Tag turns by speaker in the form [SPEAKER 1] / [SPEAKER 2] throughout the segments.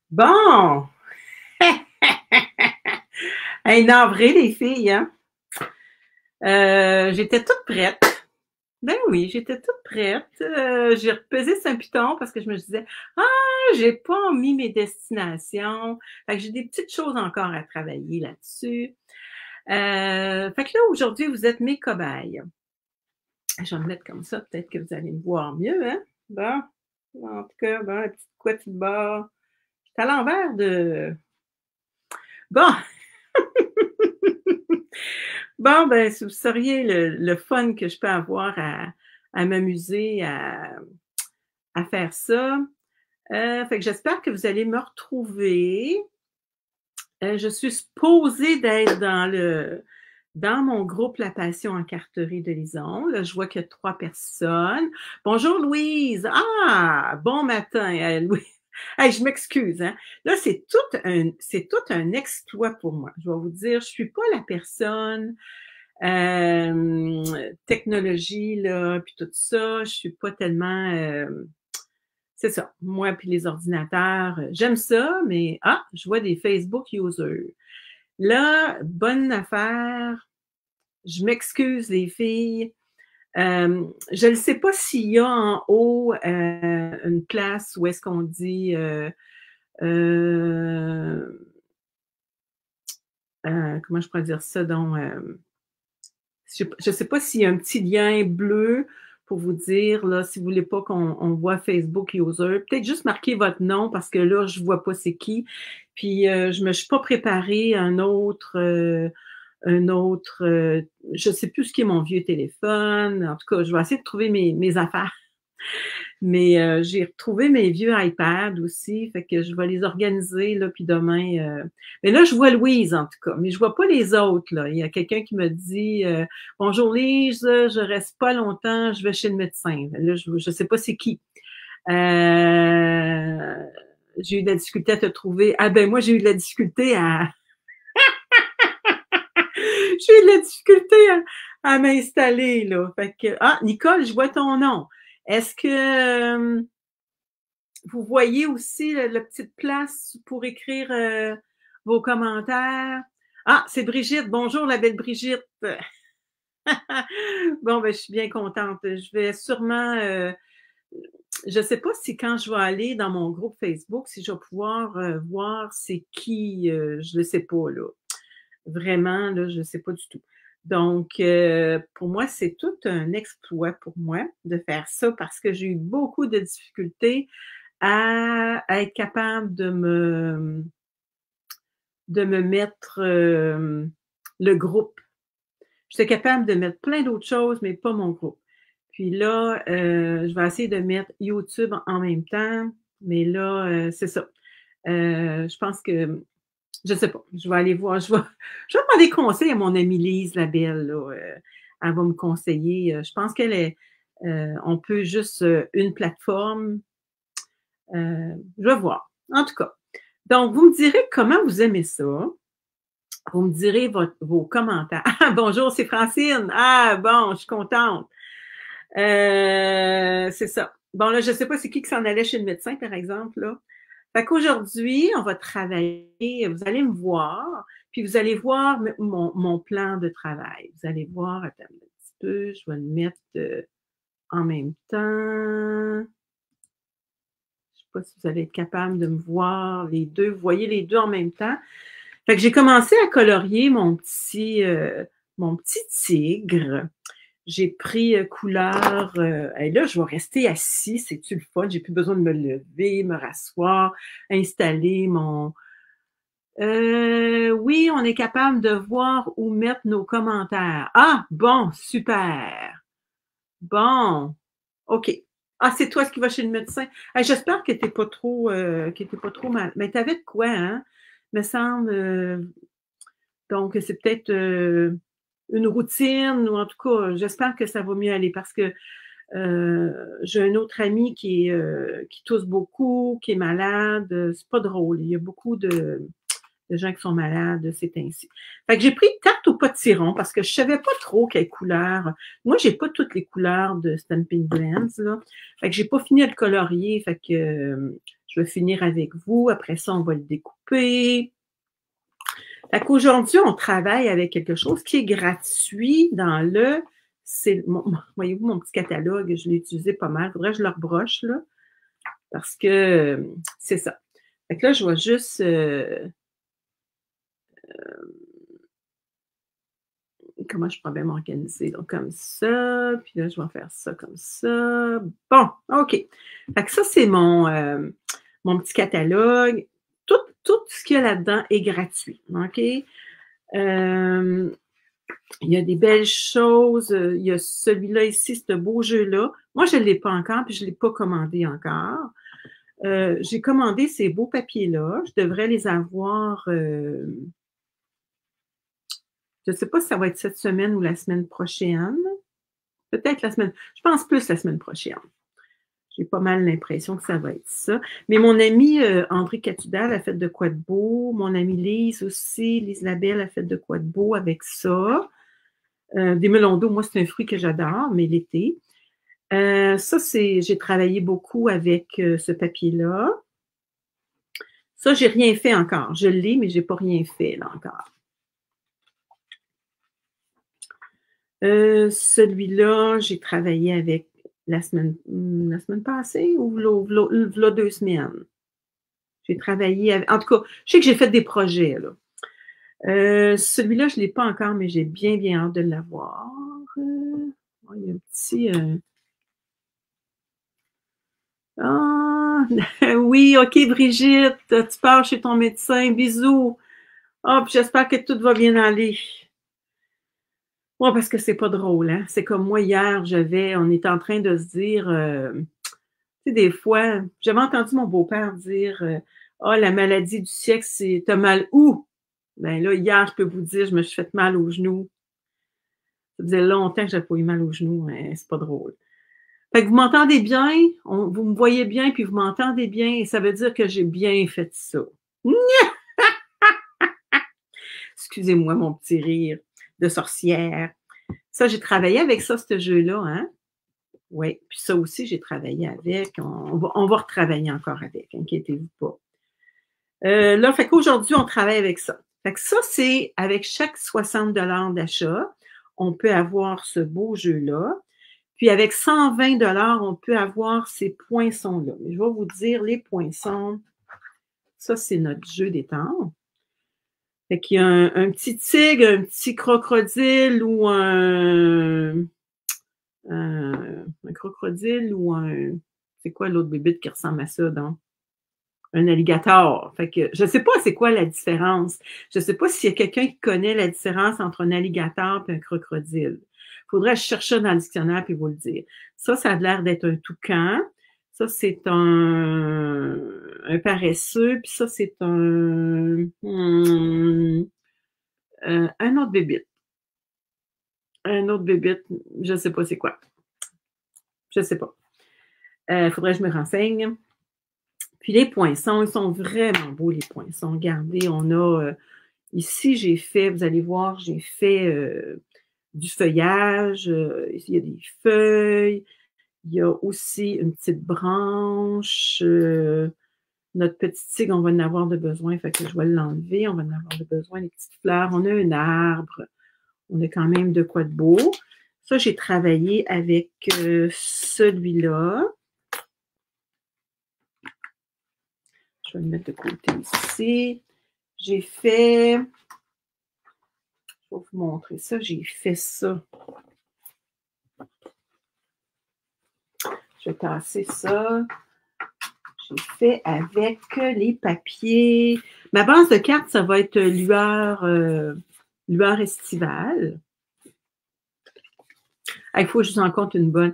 [SPEAKER 1] Bon! Hey, navré, les filles, hein? J'étais toute prête. Ben oui, j'étais toute prête. J'ai repesé Saint-Python parce que je me disais, ah, j'ai pas mis mes destinations. Fait que j'ai des petites choses encore à travailler là-dessus. Fait que là, aujourd'hui, vous êtes mes cobayes. Je vais me mettre comme ça, peut-être que vous allez me voir mieux, hein? Bon, en tout cas, bon, la petite couette de bord. C'est à l'envers de... Bon, bon, ben, si vous sauriez le fun que je peux avoir à m'amuser, à faire ça. Fait que j'espère que vous allez me retrouver. Je suis supposée d'être dans mon groupe La Passion en carterie de Lison. Là, je vois qu'il y a 3 personnes. Bonjour Louise. Ah, bon matin, Louise. Hey, je m'excuse, hein. Là, c'est tout un exploit pour moi. Je vais vous dire, je suis pas la personne technologie, là, puis tout ça, je suis pas tellement... c'est ça, moi puis les ordinateurs, j'aime ça, mais je vois des Facebook users. Là, bonne affaire, je m'excuse les filles. Je ne sais pas s'il y a en haut une place où est-ce qu'on dit comment je pourrais dire ça donc je ne sais pas s'il y a un petit lien bleu pour vous dire, là, si vous voulez pas qu'on voit Facebook user, peut-être juste marquer votre nom parce que là, je vois pas c'est qui. Puis, je me suis pas préparé je sais plus ce qui est mon vieux téléphone. En tout cas, je vais essayer de trouver mes affaires. Mais j'ai retrouvé mes vieux iPads aussi, fait que je vais les organiser là, puis demain. Mais là, je vois Louise en tout cas, mais je vois pas les autres là. Il y a quelqu'un qui me dit bonjour Lise, je reste pas longtemps, je vais chez le médecin. Là, je sais pas c'est qui. J'ai eu de la difficulté à te trouver. Ah ben moi j'ai eu de la difficulté à j'ai eu de la difficulté à m'installer là. Fait que Nicole, je vois ton nom. Est-ce que vous voyez aussi la petite place pour écrire vos commentaires? Ah, c'est Brigitte. Bonjour, la belle Brigitte. Bon, ben, je suis bien contente. Je vais sûrement, je ne sais pas si quand je vais aller dans mon groupe Facebook, si je vais pouvoir voir c'est qui, je ne sais pas, là. Vraiment, là, je ne sais pas du tout. Donc, pour moi, c'est tout un exploit pour moi de faire ça parce que j'ai eu beaucoup de difficultés à être capable de me mettre le groupe. J'étais capable de mettre plein d'autres choses, mais pas mon groupe. Puis là, je vais essayer de mettre YouTube en même temps, mais là, c'est ça. Je pense que, je sais pas, je vais aller voir, je vais demander conseil à mon amie Lise, la belle, là. Elle va me conseiller. Je pense on peut juste une plateforme. Je vais voir. En tout cas. Donc, vous me direz comment vous aimez ça. Vous me direz vos commentaires. Ah, bonjour, c'est Francine. Ah, bon, je suis contente. C'est ça. Bon, là, je ne sais pas c'est qui s'en allait chez le médecin, par exemple, là. Fait qu'aujourd'hui, on va travailler, vous allez me voir, puis vous allez voir mon plan de travail. Vous allez voir, attends un petit peu, je vais le mettre en même temps. Je ne sais pas si vous allez être capable de me voir les deux. Vous voyez les deux en même temps. Fait que j'ai commencé à colorier mon petit tigre. J'ai pris couleur. Et là, je vais rester assis. C'est-tu le fun? J'ai plus besoin de me lever, me rasseoir, installer mon. Oui, on est capable de voir où mettre nos commentaires. Ah, bon, super. Bon, OK. Ah, c'est toi qui vas chez le médecin. Ah, j'espère que t'es pas trop mal. Mais t'avais de quoi, hein? Me semble. Donc, c'est peut-être une routine, ou en tout cas, j'espère que ça va mieux aller parce que j'ai un autre ami qui tousse beaucoup, qui est malade. C'est pas drôle. Il y a beaucoup de gens qui sont malades, c'est ainsi. Fait que j'ai pris tarte au potiron parce que je savais pas trop quelle couleur. Moi, j'ai pas toutes les couleurs de Stampin' Blends, là. Fait que j'ai pas fini de le colorier. Fait que Je vais finir avec vous. Après ça, on va le découper. Fait qu'aujourd'hui, on travaille avec quelque chose qui est gratuit dans le... Voyez-vous, mon petit catalogue, je l'ai utilisé pas mal. Il faudrait que je le rebroche, là, parce que c'est ça. Fait que là, je vais juste... comment je pourrais bien m'organiser? Donc, comme ça, puis là, je vais faire ça comme ça. Bon, OK. Fait que ça, c'est mon petit catalogue. Tout ce qu'il y a là-dedans est gratuit, OK? Il y a des belles choses. Il y a celui-là ici, ce beau jeu-là. Moi, je ne l'ai pas encore, puis je ne l'ai pas commandé encore. J'ai commandé ces beaux papiers-là. Je devrais les avoir... je ne sais pas si ça va être cette semaine ou la semaine prochaine. Peut-être la semaine... Je pense plus la semaine prochaine. J'ai pas mal l'impression que ça va être ça. Mais mon amie André Catudal a fait de quoi de beau. Mon amie Lise aussi, Lise Labelle a fait de quoi de beau avec ça. Des melons d'eau, moi, c'est un fruit que j'adore, mais l'été. Ça, j'ai travaillé beaucoup avec ce papier-là. Ça, j'ai rien fait encore. Je l'ai, mais j'ai pas rien fait là encore. Celui-là, j'ai travaillé avec la semaine passée ou v'là 2 semaines. J'ai travaillé avec... En tout cas, je sais que j'ai fait des projets, là. Celui-là, je ne l'ai pas encore, mais j'ai bien, bien hâte de l'avoir. Il y a un petit... Ah, oui, OK, Brigitte, tu pars chez ton médecin. Bisous. Ah, puis j'espère que tout va bien aller. Ouais, parce que c'est pas drôle, hein? C'est comme moi, hier, on était en train de se dire, tu sais, des fois, j'avais entendu mon beau-père dire, ah, la maladie du siècle, c'est t'as mal où? Ben là, hier, je peux vous dire, je me suis fait mal aux genoux. Ça faisait longtemps que j'avais pas eu mal aux genoux, mais c'est pas drôle. Fait que vous m'entendez bien, vous me voyez bien, puis vous m'entendez bien, et ça veut dire que j'ai bien fait ça. Excusez-moi, mon petit rire de sorcière. Ça, j'ai travaillé avec ça, ce jeu-là, hein? Oui, puis ça aussi, j'ai travaillé avec. On va retravailler encore avec, inquiétez-vous pas. Là, fait qu'aujourd'hui, on travaille avec ça. Fait que ça, c'est avec chaque 60 $ d'achat, on peut avoir ce beau jeu-là. Puis avec 120 $, on peut avoir ces poinçons-là. Mais je vais vous dire, les poinçons, ça, c'est notre jeu des temps. Fait qu'il y a un petit tigre, un petit crocodile ou un crocodile ou c'est quoi l'autre bébite qui ressemble à ça, donc? Un alligator. Fait que je ne sais pas c'est quoi la différence. Je ne sais pas s'il y a quelqu'un qui connaît la différence entre un alligator et un crocodile. Il faudrait chercher dans le dictionnaire puis vous le dire. Ça a l'air d'être un toucan. Ça, c'est un paresseux. Puis ça, c'est un autre bébite. Un autre bébite, je ne sais pas c'est quoi. Je ne sais pas. Faudrait que je me renseigne. Puis les poinçons, ils sont vraiment beaux, les poinçons. Regardez, on a... ici, j'ai fait, vous allez voir, j'ai fait du feuillage. Ici, il y a des feuilles. Il y a aussi une petite branche. Notre petit tigre, on va en avoir de besoin. Fait que je vais l'enlever. On va en avoir de besoin. Les petites fleurs. On a un arbre. On a quand même de quoi de beau. Ça, j'ai travaillé avec celui-là. Je vais le mettre de côté ici. J'ai fait... Je vais vous montrer ça. J'ai fait ça. Je vais tasser ça. J'ai fait avec les papiers. Ma base de cartes, ça va être lueur estivale. Il faut que je vous en compte une bonne.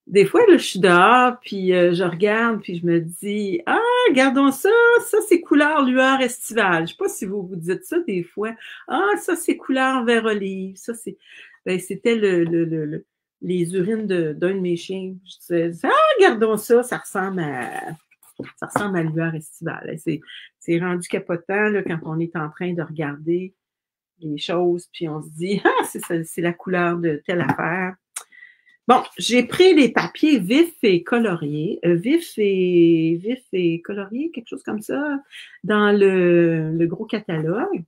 [SPEAKER 1] Des fois, là, je suis dehors, puis je regarde, puis je me dis, ah, regardons ça, ça c'est couleur lueur estivale. Je ne sais pas si vous vous dites ça des fois. Ah, ça c'est couleur vert olive. Ça c'est, ben, c'était les urines d'un de mes chiens. Je disais, ah, regardons ça, ça ressemble à lueur estivale. C'est rendu capotant là, quand on est en train de regarder les choses, puis on se dit, ah, c'est la couleur de telle affaire. Bon, j'ai pris les papiers vifs et coloriés, vifs et coloriés, quelque chose comme ça, dans le gros catalogue.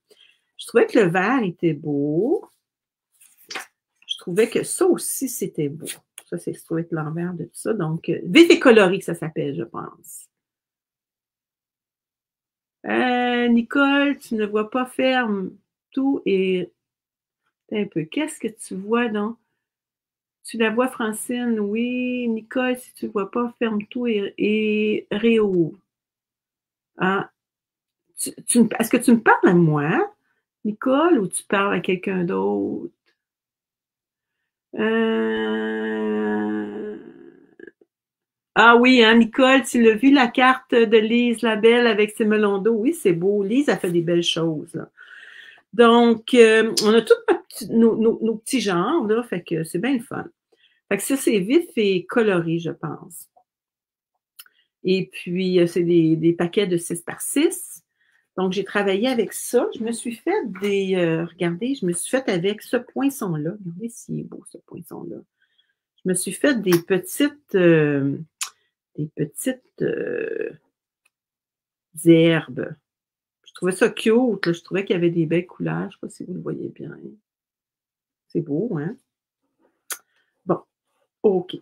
[SPEAKER 1] Je trouvais que le vert était beau. Je trouvais que ça aussi, c'était beau. Ça, c'est soit l'envers de tout ça. Donc, vif et coloré, ça s'appelle, je pense. Nicole, tu ne vois pas ferme tout et un peu. Qu'est-ce que tu vois donc? Tu la vois, Francine? Oui. Nicole, si tu ne vois pas, ferme tout et réouvre. Ah, est-ce que tu me parles à moi, Nicole, ou tu parles à quelqu'un d'autre? Ah oui, hein, Nicole, tu l'as vu la carte de Lise la Belle avec ses melons d'eau? Oui, c'est beau. Lise a fait des belles choses, là. Donc, on a tous nos petits genres, là, fait que c'est bien le fun. Fait que ça, c'est vif et coloré, je pense. Et puis, c'est des paquets de 6 par 6. Donc, j'ai travaillé avec ça. Je me suis fait regardez, je me suis fait avec ce poinçon-là. Regardez s'il est beau, ce poinçon-là. Je me suis fait des petites herbes. Je trouvais ça cute, là. Je trouvais qu'il y avait des belles couleurs. Je ne sais pas si vous le voyez bien. C'est beau, hein? Bon, OK.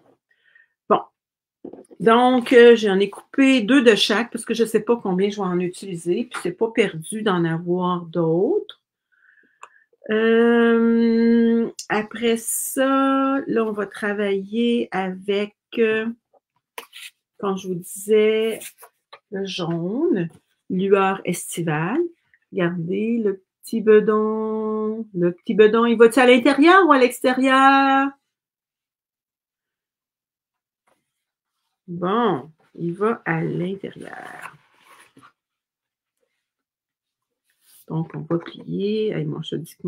[SPEAKER 1] Bon. Donc, j'en ai coupé 2 de chaque parce que je ne sais pas combien je vais en utiliser. Puis, c'est pas perdu d'en avoir d'autres. Après ça, là, on va travailler avec, quand je vous disais, le jaune, lueur estivale. Regardez le petit bedon. Le petit bedon, il va-tu à l'intérieur ou à l'extérieur? Bon, il va à l'intérieur. Donc, on va plier. Hey, moi, je te dis que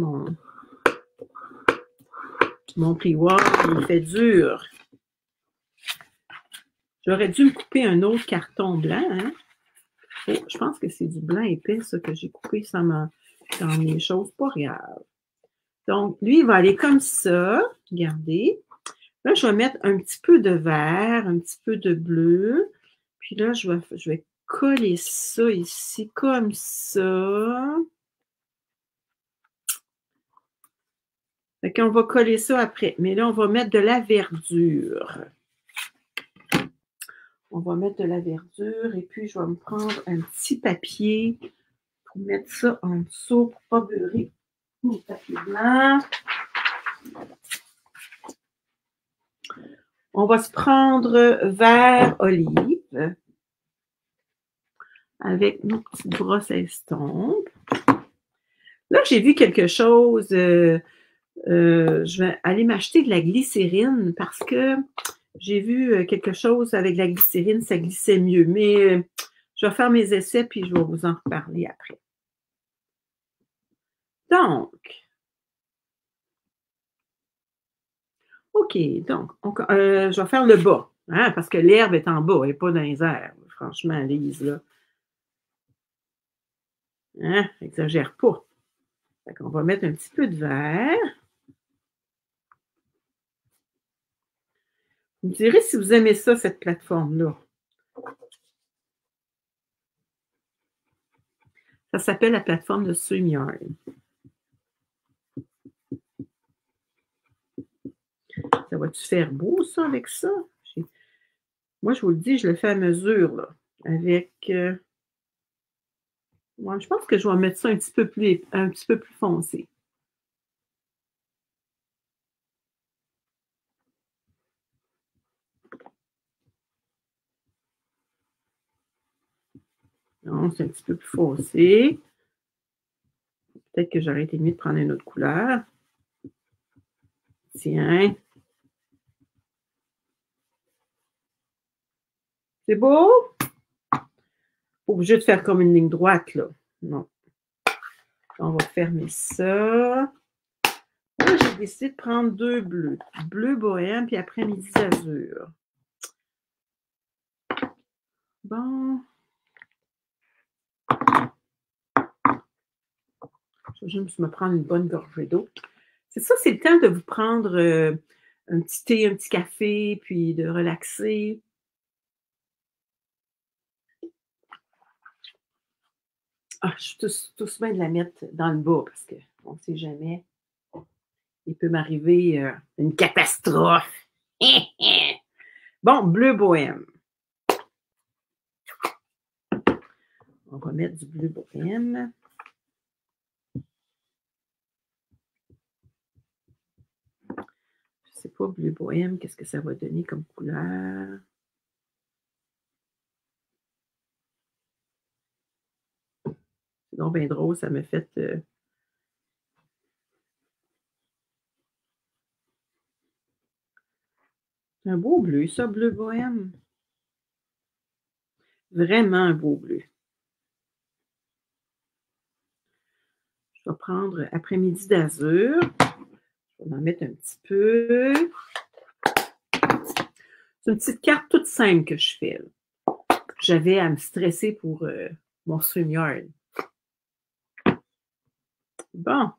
[SPEAKER 1] mon plioir, il fait dur. J'aurais dû me couper un autre carton blanc, hein? Oh, je pense que c'est du blanc épais, ça, que j'ai coupé dans mes choses pas graves. Donc, lui, il va aller comme ça. Regardez. Là, je vais mettre un petit peu de vert, un petit peu de bleu. Puis là, je vais coller ça ici, comme ça. Fait qu'on va coller ça après. Mais là, on va mettre de la verdure. On va mettre de la verdure et puis je vais me prendre un petit papier pour mettre ça en dessous pour pas beurrer mon papier blanc. On va se prendre vert olive avec nos petites brosses à estompe. Là, j'ai vu quelque chose. Je vais aller m'acheter de la glycérine parce que j'ai vu quelque chose avec la glycérine, ça glissait mieux. Mais je vais faire mes essais puis je vais vous en reparler après. Donc, OK, donc, je vais faire le bas, hein, parce que l'herbe est en bas, elle n'est pas dans les airs. Franchement, Lise, là. Hein, exagère pas. Fait qu'on va mettre un petit peu de vert. Vous me direz si vous aimez ça, cette plateforme-là. Ça s'appelle la plateforme de StreamYard. Ça va-tu faire beau, ça, avec ça? Moi, je vous le dis, je le fais à mesure, là. Avec... ouais, je pense que je vais mettre ça un petit peu plus foncé. Non, c'est un petit peu plus foncé. Peut-être que j'aurais été mieux de prendre une autre couleur. Tiens. C'est beau? Pas obligé de faire comme une ligne droite, là. Non. On va fermer ça. Là, j'ai décidé de prendre 2 bleus. Bleu bohème, puis après-midi azur. Bon. Je vais juste me prendre une bonne gorgée d'eau. C'est ça, c'est le temps de vous prendre un petit thé, un petit café, puis de relaxer. Ah, je suis tous bien de la mettre dans le bas parce qu'on ne sait jamais. Il peut m'arriver une catastrophe. Bon, bleu bohème. On va mettre du bleu bohème. Je ne sais pas, bleu bohème, qu'est-ce que ça va donner comme couleur? C'est donc bien drôle, ça me fait... C'est un beau bleu, ça, bleu bohème. Vraiment un beau bleu. Je vais prendre après-midi d'azur. Je vais en mettre un petit peu. C'est une petite carte toute simple que je fais. J'avais à me stresser pour mon StreamYard. Bon.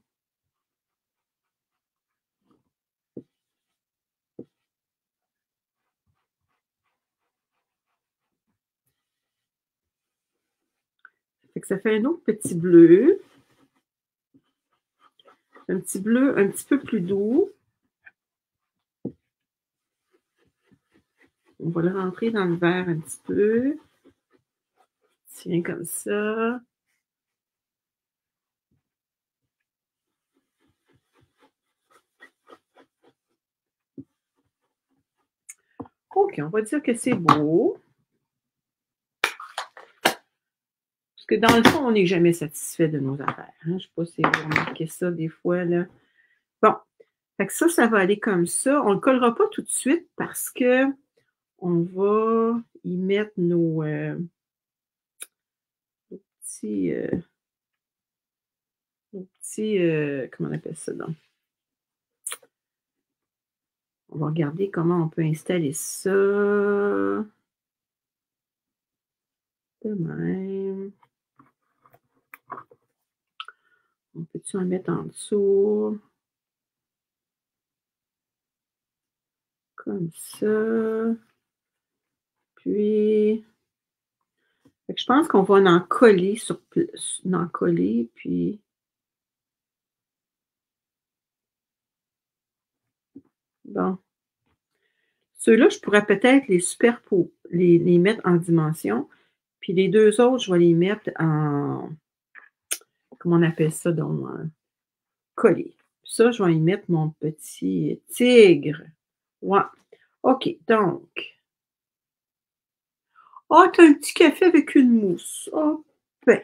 [SPEAKER 1] Fait que ça fait un autre petit bleu. Un petit bleu un petit peu plus doux. On va le rentrer dans le verre un petit peu. Tiens, comme ça. OK, on va dire que c'est beau. Parce que dans le fond, on n'est jamais satisfait de nos affaires. Hein? Je ne sais pas si vous remarquez ça des fois, là. Bon. Fait que ça va aller comme ça. On ne le collera pas tout de suite parce que on va y mettre nos petits... comment on appelle ça, donc? On va regarder comment on peut installer ça. De même. On peut-tu en mettre en dessous? Comme ça. Puis, je pense qu'on va en coller sur plus. En coller, puis... Bon. Ceux-là, je pourrais peut-être les superposer, les mettre en dimension. Puis les deux autres, je vais les mettre en... Comment on appelle ça? Donc, coller. Ça, je vais y mettre mon petit tigre. Ouais. OK, donc. Ah, t'as un petit café avec une mousse. Oh, ben.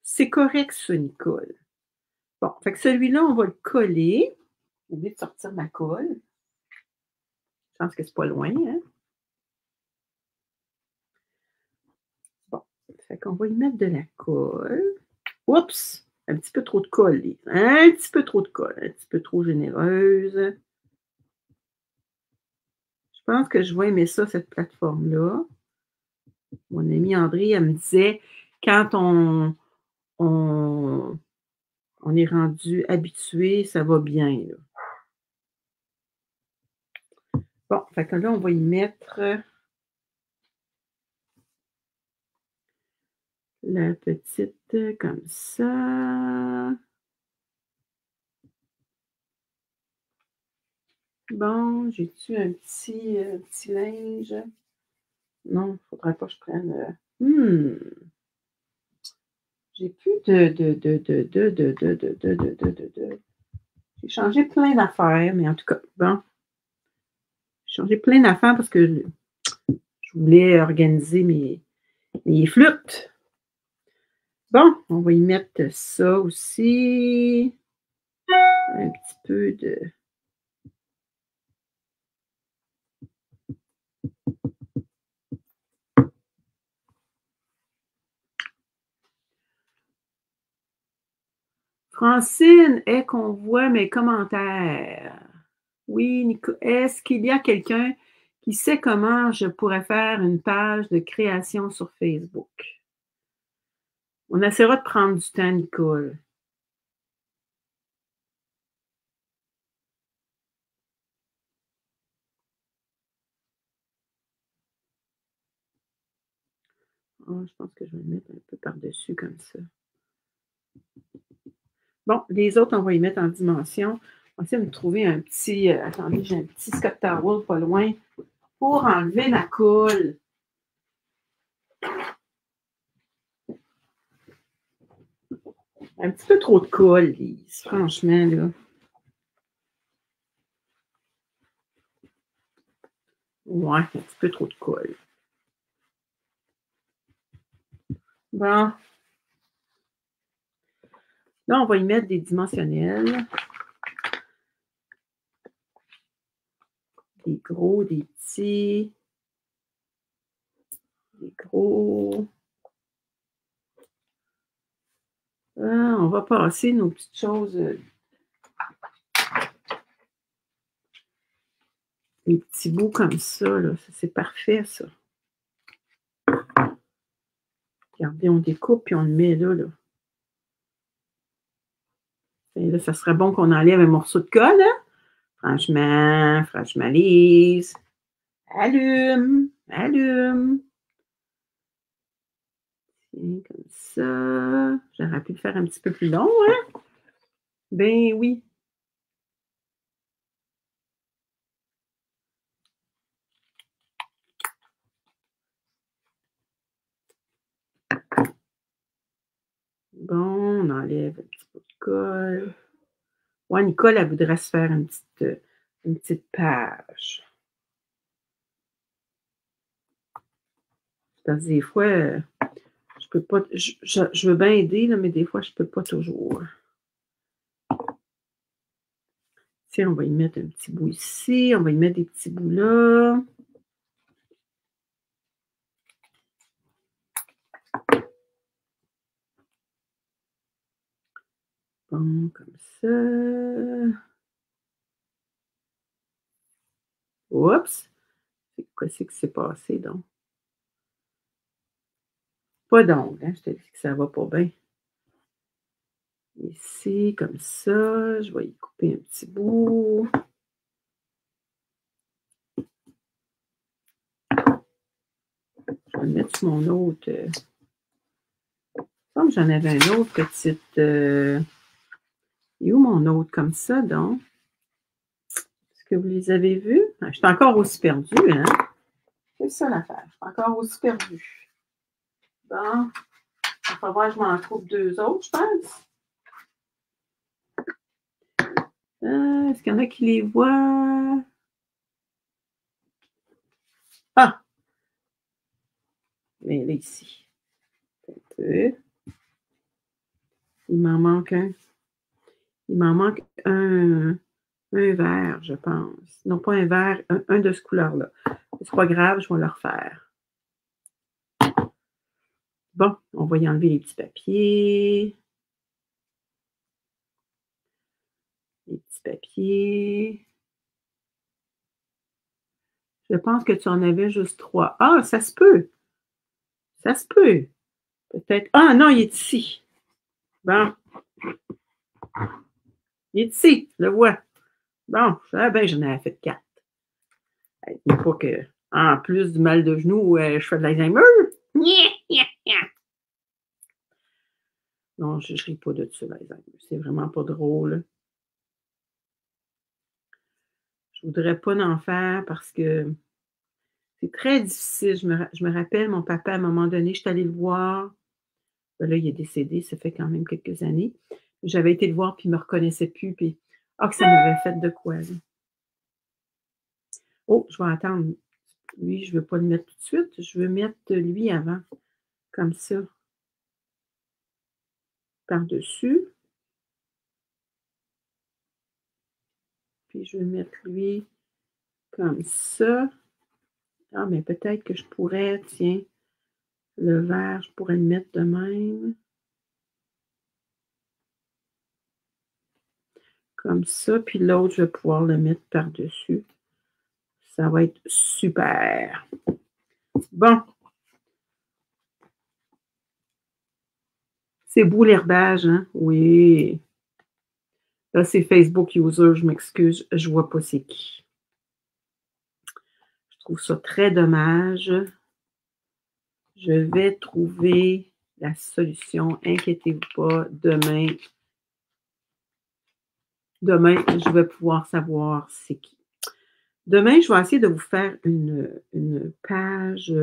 [SPEAKER 1] C'est correct, ça, Nicole. Bon, fait que celui-là, on va le coller. J'ai oublié de sortir ma colle. Je pense que c'est pas loin, hein? Bon, fait qu'on va y mettre de la colle. Oups! Un petit peu trop de colle. Un petit peu trop de colle. Un petit peu trop généreuse. Je pense que je vais aimer ça, cette plateforme-là. Mon amie André, elle me disait, quand on est rendu habitué, ça va bien, là. Bon, fait que là, on va y mettre la petite comme ça. Bon, j'ai-tu un petit linge? Non, il ne faudrait pas que je prenne. J'ai plus J'ai changé plein d'affaires, mais en tout cas, bon. J'ai changé plein d'affaires parce que je voulais organiser mes flûtes. Bon, on va y mettre ça aussi. Un petit peu de... Francine, est qu'on voit mes commentaires? Oui, Nico, est-ce qu'il y a quelqu'un qui sait comment je pourrais faire une page de création sur Facebook? On essaiera de prendre du temps, Nicole. je pense que je vais le mettre un peu par-dessus comme ça. Bon, les autres, on va y mettre en dimension. On va essayer de me trouver un petit... attendez, j'ai un petit Scott Towel pas loin pour enlever ma colle. Un petit peu trop de colle, Lise, franchement, là. Ouais, un petit peu trop de colle. Bon. Là, on va y mettre des dimensionnels. Des gros, des petits. Des gros. On va passer nos petites choses. Des petits bouts comme ça, là. C'est parfait, ça. Regardez, on découpe puis on le met là, là. Et là, ça serait bon qu'on enlève un morceau de colle, hein? Franchement, Lise. Allume, allume. Tiens, comme ça. J'aurais pu le faire un petit peu plus long, hein? Ben oui. Bon, on enlève un petit peu de colle. Ouais, Nicole, elle voudrait se faire une petite page. Parce que des fois, je peux pas. Je veux bien aider, là, mais des fois, je peux pas toujours. Tiens, on va y mettre un petit bout ici. On va y mettre des petits bouts là. Bon, comme ça. Oups! Qu'est-ce qui s'est passé, donc? Pas d'ongles, hein? Je te dis que ça va pas bien. Ici, comme ça. Je vais y couper un petit bout. Je vais le mettre sur mon autre. Comme j'en avais un autre petite. Et où mon autre comme ça, donc? Est-ce que vous les avez vus? Je suis encore aussi perdue, hein? C'est ça l'affaire. Je suis encore aussi perdue. Bon. Il va falloir que je m'en trouve deux autres, je pense. Est-ce qu'il y en a qui les voient? Ah! Mais là, ici. Un peu. Il m'en manque un. Il m'en manque un vert, je pense. Non, pas un vert, un de ce couleur-là. C'est pas grave, je vais le refaire. Bon, on va y enlever les petits papiers. Les petits papiers. Je pense que tu en avais juste 3. Ah, ça se peut. Ça se peut. Peut-être. Ah non, il est ici. Bon. Il est ici, je le vois. Bon, ben, j'en avais fait 4. Il faut que, en plus du mal de genou, je fais de l'Alzheimer. Non, je ne ris pas de ça, l'Alzheimer. C'est vraiment pas drôle. Je voudrais pas en faire parce que c'est très difficile. Je me rappelle, mon papa, à un moment donné, je suis allée le voir. Ben là, il est décédé, ça fait quand même quelques années. J'avais été le voir, puis il ne me reconnaissait plus. Puis, que ça m'avait fait de quoi, là. Oh, je vais attendre. Lui, je ne veux pas le mettre tout de suite. Je veux mettre lui avant. Comme ça. Par-dessus. Puis, je vais mettre lui comme ça. Ah, mais peut-être que je pourrais, tiens, le vert, je pourrais le mettre de même. Comme ça. Puis l'autre, je vais pouvoir le mettre par-dessus. Ça va être super. Bon. C'est beau l'herbage, hein? Oui. Là, c'est Facebook User, je m'excuse, je ne vois pas c'est qui. Je trouve ça très dommage. Je vais trouver la solution. Inquiétez-vous pas. Demain, je vais pouvoir savoir c'est qui. Demain, je vais essayer de vous faire une page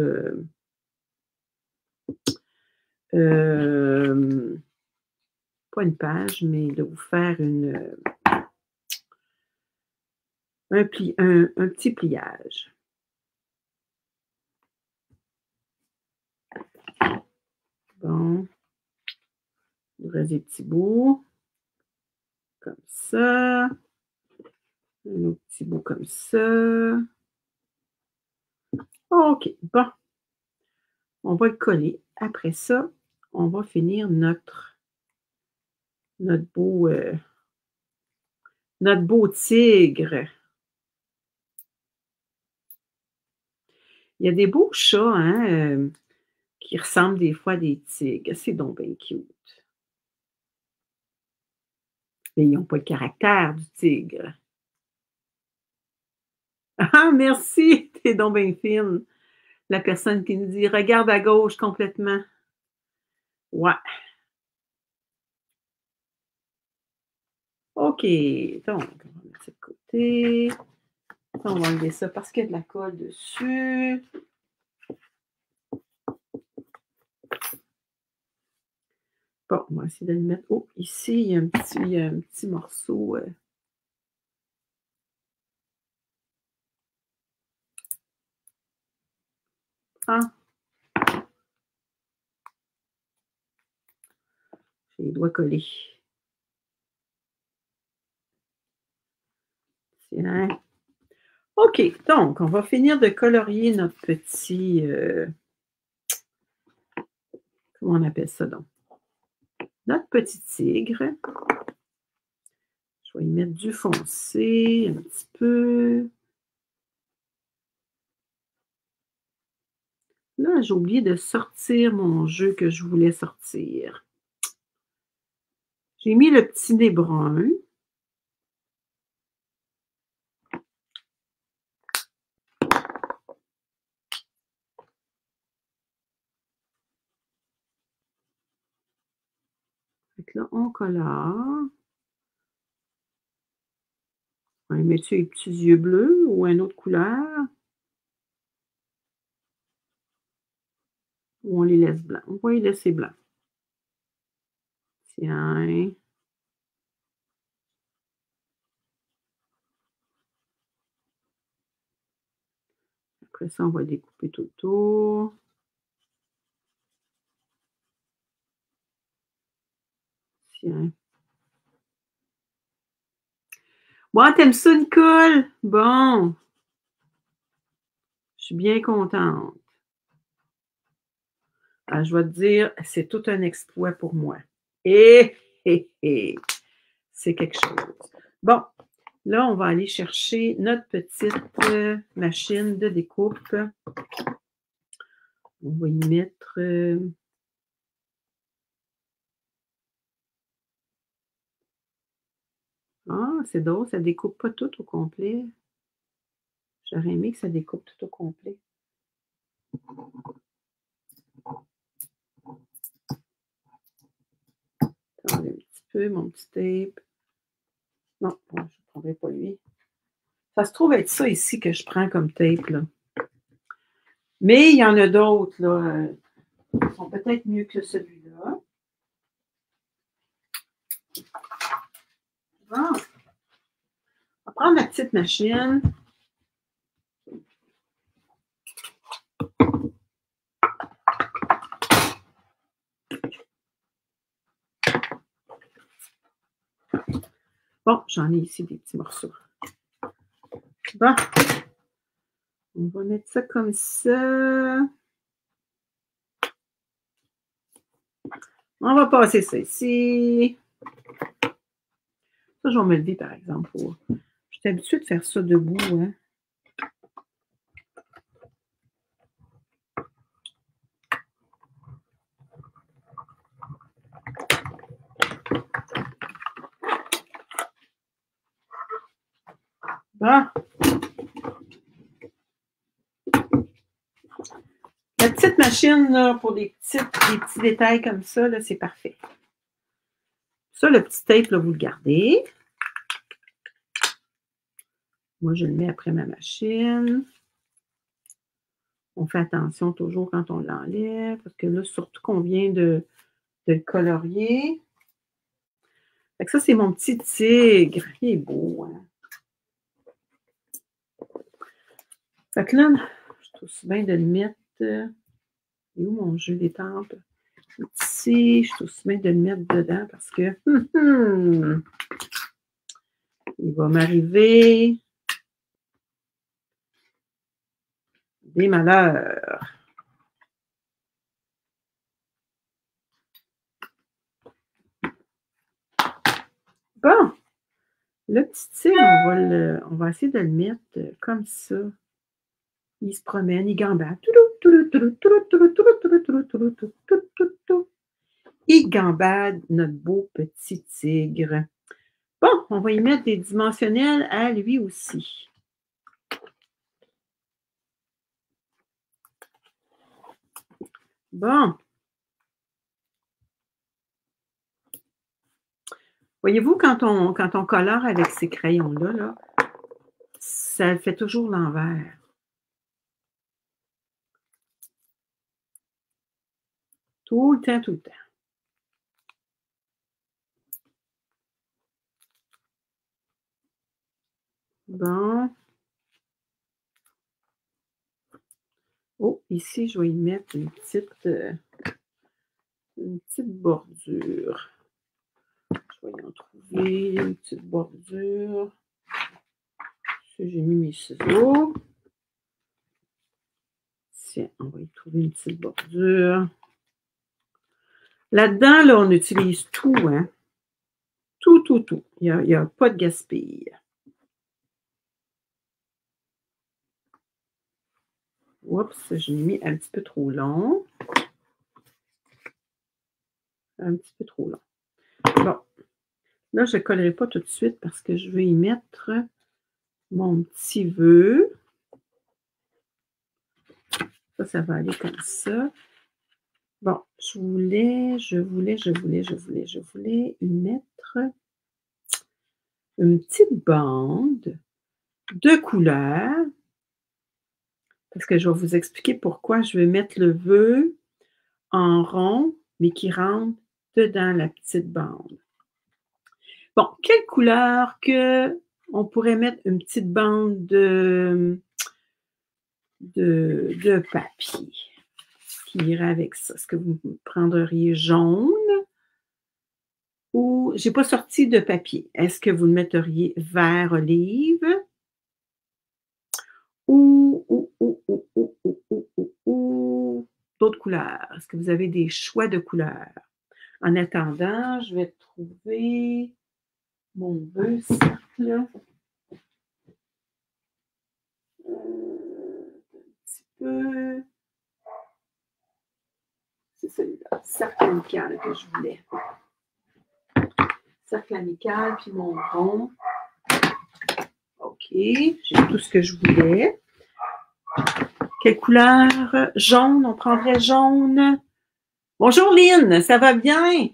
[SPEAKER 1] pas une page, mais de vous faire un petit pliage. Bon. Il reste des petits bouts. Comme ça. Un autre petit bout comme ça. OK. Bon. On va le coller. Après ça, on va finir notre beau tigre. Il y a des beaux chats, hein, qui ressemblent des fois à des tigres. C'est donc bien cute. Mais ils n'ont pas le caractère du tigre. Ah, merci! T'es donc bien fine. La personne qui nous dit « Regarde à gauche complètement. » Ouais. OK. Donc, on va mettre ça de côté. On va enlever ça parce qu'il y a de la colle dessus. Bon, on va essayer de le mettre. Oh, ici, il y a un petit morceau. Ah! J'ai les doigts collés. Tiens. OK, donc, on va finir de colorier notre petit... comment on appelle ça donc? Notre petit tigre. Je vais y mettre du foncé un petit peu. Là, j'ai oublié de sortir mon jeu que je voulais sortir. J'ai mis le petit nez brun. Fait que là, on colore. On va mettre les petits yeux bleus ou une autre couleur. Ou on les laisse blancs. On va les laisser blancs. Tiens. Après ça, on va découper tout autour. Tiens. Bon, t'aimes ça, Nicole? Bon. Je suis bien contente. Alors, je vais te dire, c'est tout un exploit pour moi. C'est quelque chose. Bon, là, on va aller chercher notre petite machine de découpe. On va y mettre... Ah, c'est drôle, ça ne découpe pas tout au complet. J'aurais aimé que ça découpe tout au complet. Attendez un petit peu, mon petit tape. Non, je ne prendrai pas lui. Ça se trouve être ça ici que je prends comme tape, là. Mais il y en a d'autres, là, qui sont peut-être mieux que celui-là. Bon. On va prendre ma petite machine. Bon, j'en ai ici des petits morceaux. Bon. On va mettre ça comme ça. On va passer ça ici. Ça, je vais me lever, par exemple. Je suis habituée de faire ça debout, hein. Bon. La petite machine, là, pour des petits détails comme ça, là, c'est parfait. Ça, le petit tape, là, vous le gardez. Moi, je le mets après ma machine. On fait attention toujours quand on l'enlève, parce que là, surtout qu'on vient de le colorier. Fait que ça, c'est mon petit tigre. Il est beau, hein? Fait que là, je trouve bien de le mettre. Et où mon jeu d'étampe? Ici, je trouve bien de le mettre dedans parce que il va m'arriver des malheurs. Bon, le petit tigre, on va essayer de le mettre comme ça. Il se promène, il gambade. Il gambade, notre beau petit tigre. Bon, on va y mettre des dimensionnels à lui aussi. Bon. Voyez-vous, quand on colore avec ces crayons-là, là, ça fait toujours l'envers. Tout le temps, tout le temps. Bon. Oh, ici, je vais y mettre une petite bordure. Je vais y en trouver une petite bordure. J'ai mis mes ciseaux. Tiens, on va y trouver une petite bordure. Là-dedans, là, on utilise tout, hein? Tout, tout, tout. Il n'y a pas de gaspille. Oups, je l'ai mis un petit peu trop long. Un petit peu trop long. Bon. Là, je ne collerai pas tout de suite parce que je vais y mettre mon petit vœu. Ça va aller comme ça. Bon, je voulais y mettre une petite bande de couleurs. Parce que je vais vous expliquer pourquoi je vais mettre le vœu en rond, mais qui rentre dedans la petite bande. Bon, quelle couleur que on pourrait mettre une petite bande de papier qui irait avec ça? Est-ce que vous prendriez jaune ou j'ai pas sorti de papier? Est-ce que vous le metteriez vert olive ou d'autres couleurs? Est-ce que vous avez des choix de couleurs? En attendant, je vais trouver mon vœu cercle. Un petit peu. C'est celui-là. Cercle amical que je voulais. Cercle amical, puis mon rond. OK, j'ai tout ce que je voulais. Quelle couleur? Jaune, on prendrait jaune. Bonjour Lynn, ça va bien?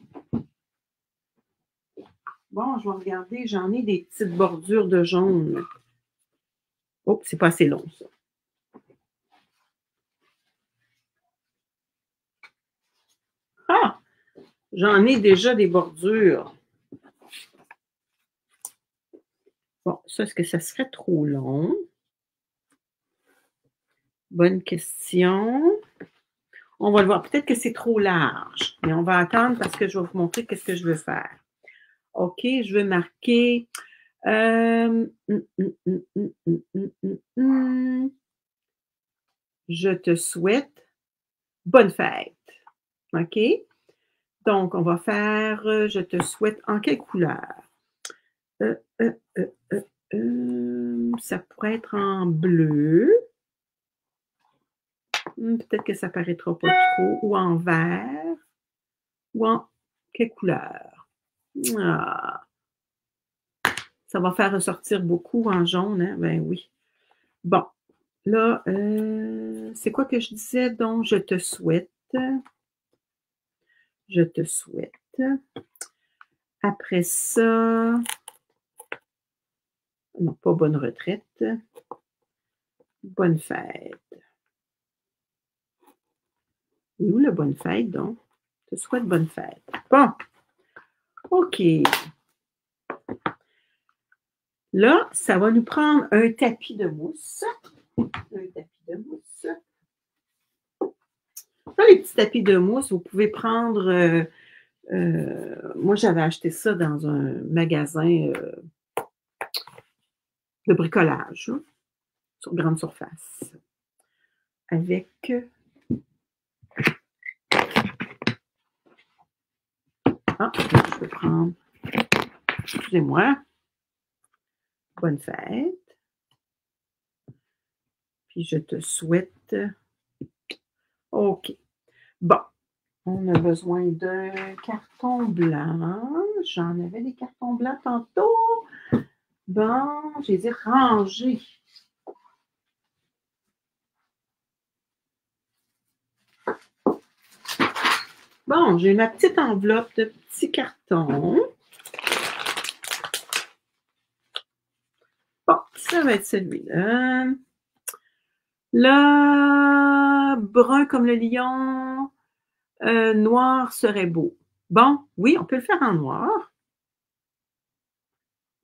[SPEAKER 1] Bon, je vais regarder, j'en ai des petites bordures de jaune. Oh, c'est pas assez long, ça. Ah! J'en ai déjà des bordures. Bon, ça, est-ce que ça serait trop long? Bonne question. On va le voir. Peut-être que c'est trop large, mais on va attendre parce que je vais vous montrer qu'est-ce que je veux faire. OK, je vais marquer je te souhaite bonne fête. OK? Donc, on va faire je te souhaite en quelle couleur? Ça pourrait être en bleu. Peut-être que ça ne paraîtra pas trop. Ou en vert. Ou en quelle couleur? Ah. Ça va faire ressortir beaucoup en jaune, hein? Ben oui. Bon. Là, c'est quoi que je disais? Donc, je te souhaite. Je te souhaite. Après ça, non, pas bonne retraite. Bonne fête. Et où la bonne fête, donc? Je te souhaite bonne fête. Bon. OK. Là, ça va nous prendre un tapis de mousse. Un tapis de mousse. Dans les petits tapis de mousse, vous pouvez prendre... moi, j'avais acheté ça dans un magasin de bricolage, hein, sur grande surface. Avec... Ah, je vais prendre... Excusez-moi. Bonne fête. Puis je te souhaite... OK. Bon. On a besoin d'un carton blanc. J'en avais des cartons blancs tantôt. Bon, je les ai rangés. Bon, j'ai ma petite enveloppe de petits cartons. Bon, ça va être celui-là. Là, brun comme le lion, noir serait beau. Bon, oui, on peut le faire en noir.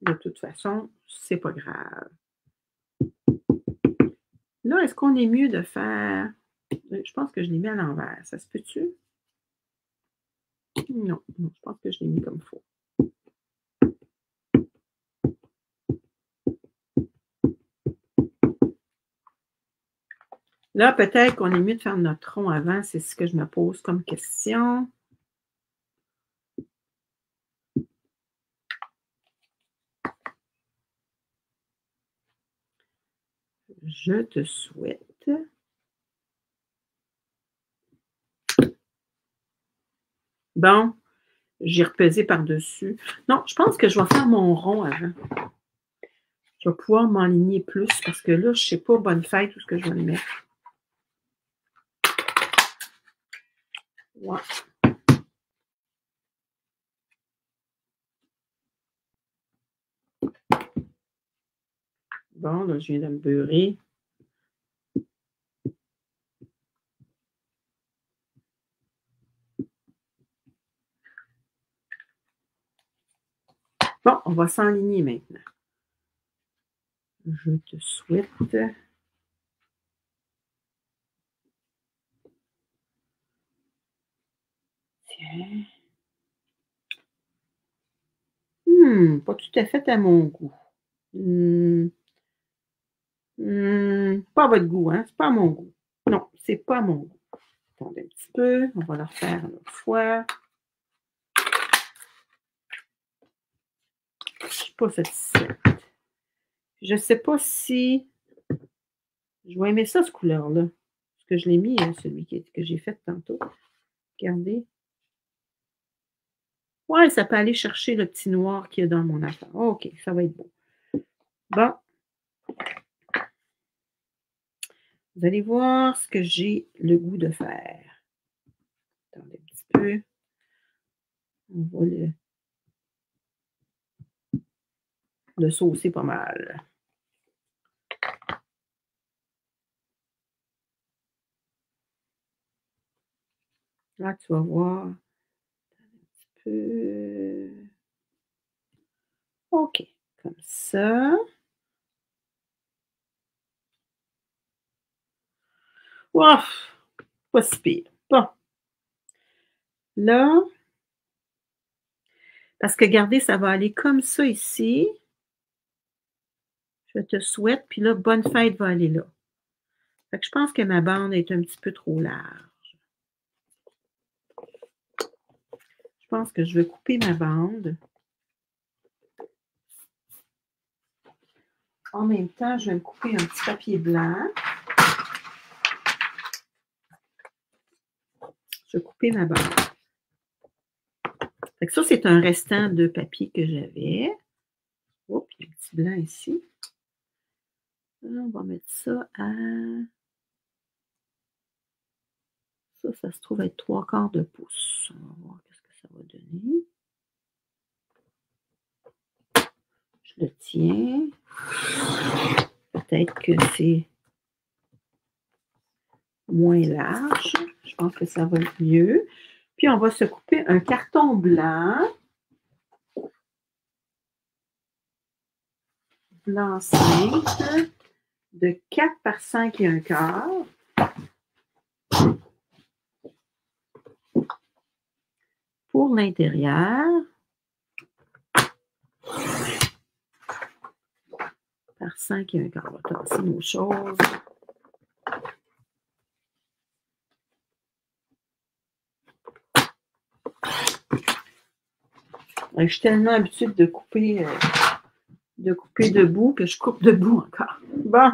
[SPEAKER 1] De toute façon, c'est pas grave. Là, est-ce qu'on est mieux de faire... Je pense que je l'ai mis à l'envers. Ça se peut-tu? Non, je pense que je l'ai mis comme il faut. Là, peut-être qu'on est mieux de faire notre rond avant. C'est ce que je me pose comme question. Je te souhaite... Bon, j'ai repesé par-dessus. Non, je pense que je vais faire mon rond avant. Je vais pouvoir m'enligner plus parce que là, je ne sais pas, bonne fête, où est-ce que je vais le mettre. Ouais. Bon, là, je viens de me beurrer. Bon, on va s'enligner maintenant. Je te souhaite... Tiens. Pas tout à fait à mon goût. Pas à votre goût, hein? C'est pas à mon goût. Non, c'est pas à mon goût. Attendez un petit peu. On va le refaire une autre fois. Je ne suis pas satisfaite. Je ne sais pas si je vais aimer ça, cette couleur-là. Parce que je l'ai mis, hein, celui que j'ai fait tantôt. Regardez. Ouais, ça peut aller chercher le petit noir qu'il y a dans mon affaire. OK, ça va être beau. Bon. Vous allez voir ce que j'ai le goût de faire. Attendez un petit peu. On va le saucer pas mal. Là, tu vas voir. Un petit peu. OK, comme ça. Ouf, pas si pire. Bon. Là, parce que regardez, ça va aller comme ça ici. Je te souhaite. Puis là, bonne fête va aller là. Fait que je pense que ma bande est un petit peu trop large. Je pense que je vais couper ma bande. En même temps, je vais me couper un petit papier blanc. Je vais couper ma bande. Fait que ça, c'est un restant de papier que j'avais. Oups, il y a un petit blanc ici. Là, on va mettre ça à... Ça se trouve être 3/4 de pouce. On va voir qu'est-ce que ça va donner. Je le tiens. Peut-être que c'est moins large. Je pense que ça va être mieux. Puis, on va se couper un carton blanc. Blanc simple de 4 par 5 et 1/4. Pour l'intérieur. Par 5 et 1/4. On va tasser nos choses. Je suis tellement habituée de couper debout que je coupe debout encore. Bon,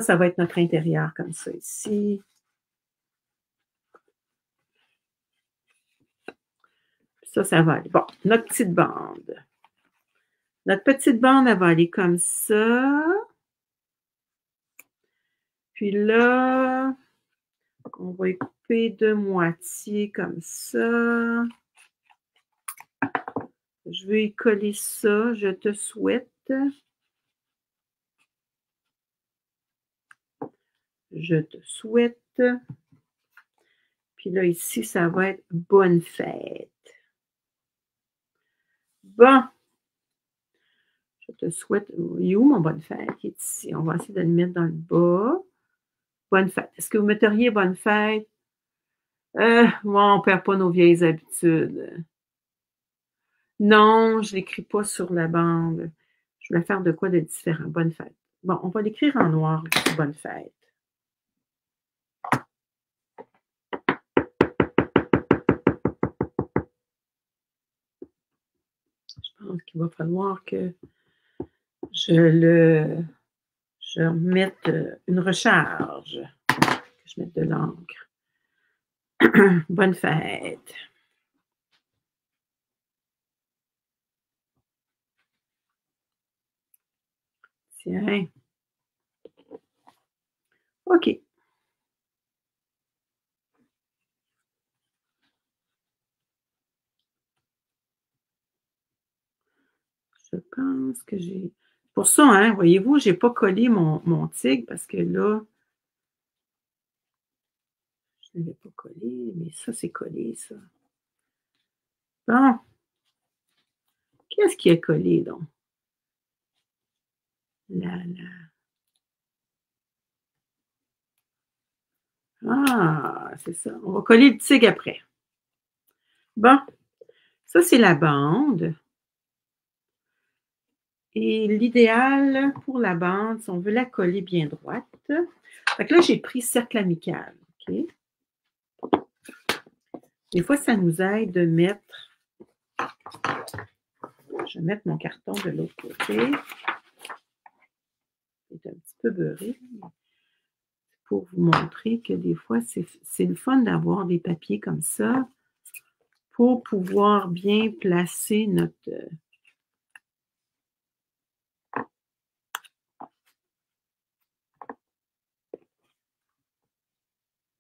[SPEAKER 1] ça va être notre intérieur comme ça ici. Ça va aller. Bon, notre petite bande. Notre petite bande, elle va aller comme ça. Puis là, on va y couper de moitié comme ça. Je vais y coller ça. Je te souhaite. Je te souhaite. Puis là, ici, ça va être bonne fête. Bon. Je te souhaite. Il est où mon bonne fête? Il est ici. On va essayer de le mettre dans le bas. Bonne fête. Est-ce que vous metteriez bonne fête? Moi, on ne perd pas nos vieilles habitudes. Non, je ne l'écris pas sur la bande. Je vais faire de quoi de différent. Bonne fête. Bon, on va l'écrire en noir. Bonne fête. Je pense qu'il va falloir que je remette une recharge. Que je mette de l'encre. Bonne fête. Tiens. OK. Je pense que j'ai... Pour ça, hein, voyez-vous, je n'ai pas collé mon tigre parce que là, je ne l'avais pas collé, mais ça, c'est collé, ça. Bon. Qu'est-ce qui est collé, donc? Là. Ah, c'est ça. On va coller le tigre après. Bon. Ça, c'est la bande. Et l'idéal pour la bande, si on veut la coller bien droite, fait que là, j'ai pris cercle amical. OK? Des fois, ça nous aide de mettre... Je vais mettre mon carton de l'autre côté. Il est un petit peu beurré. Pour vous montrer que des fois, c'est le fun d'avoir des papiers comme ça pour pouvoir bien placer notre...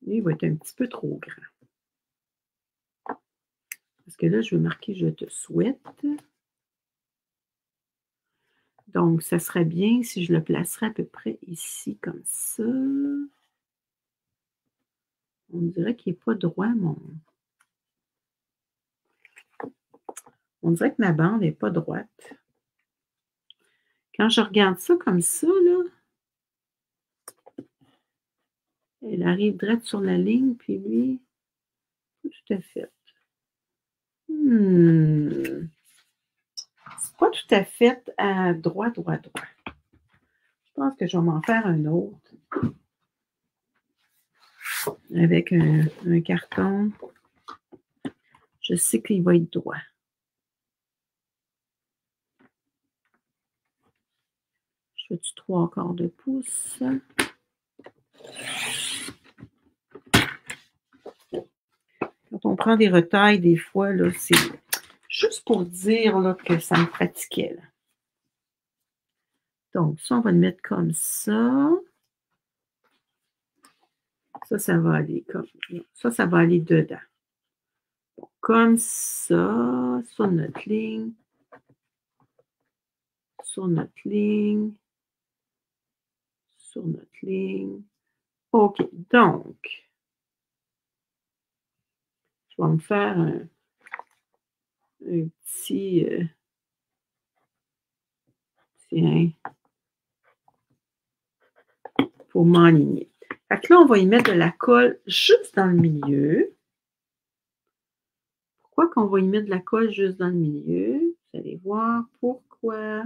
[SPEAKER 1] Lui, il va être un petit peu trop grand. Parce que là, je vais marquer « Je te souhaite ». Donc, ça serait bien si je le placerais à peu près ici, comme ça. On dirait qu'il n'est pas droit, On dirait que ma bande n'est pas droite. Quand je regarde ça comme ça, là, elle arrive droite sur la ligne, puis lui, pas tout à fait. C'est pas tout à fait à droit. Je pense que je vais m'en faire un autre. Avec un carton. Je sais qu'il va être droit. Je fais-tu 3/4 de pouce? Quand on prend des retailles, des fois, là, c'est juste pour dire là, que ça me fatiguait. Là. Donc, ça, on va le mettre comme ça. Ça va aller comme ça. Ça va aller dedans. Bon, comme ça, sur notre ligne. Sur notre ligne. Sur notre ligne. OK, donc, je vais me faire un petit... tiens, pour m'enligner. Fait que là, on va y mettre de la colle juste dans le milieu. Pourquoi qu'on va y mettre de la colle juste dans le milieu? Vous allez voir pourquoi.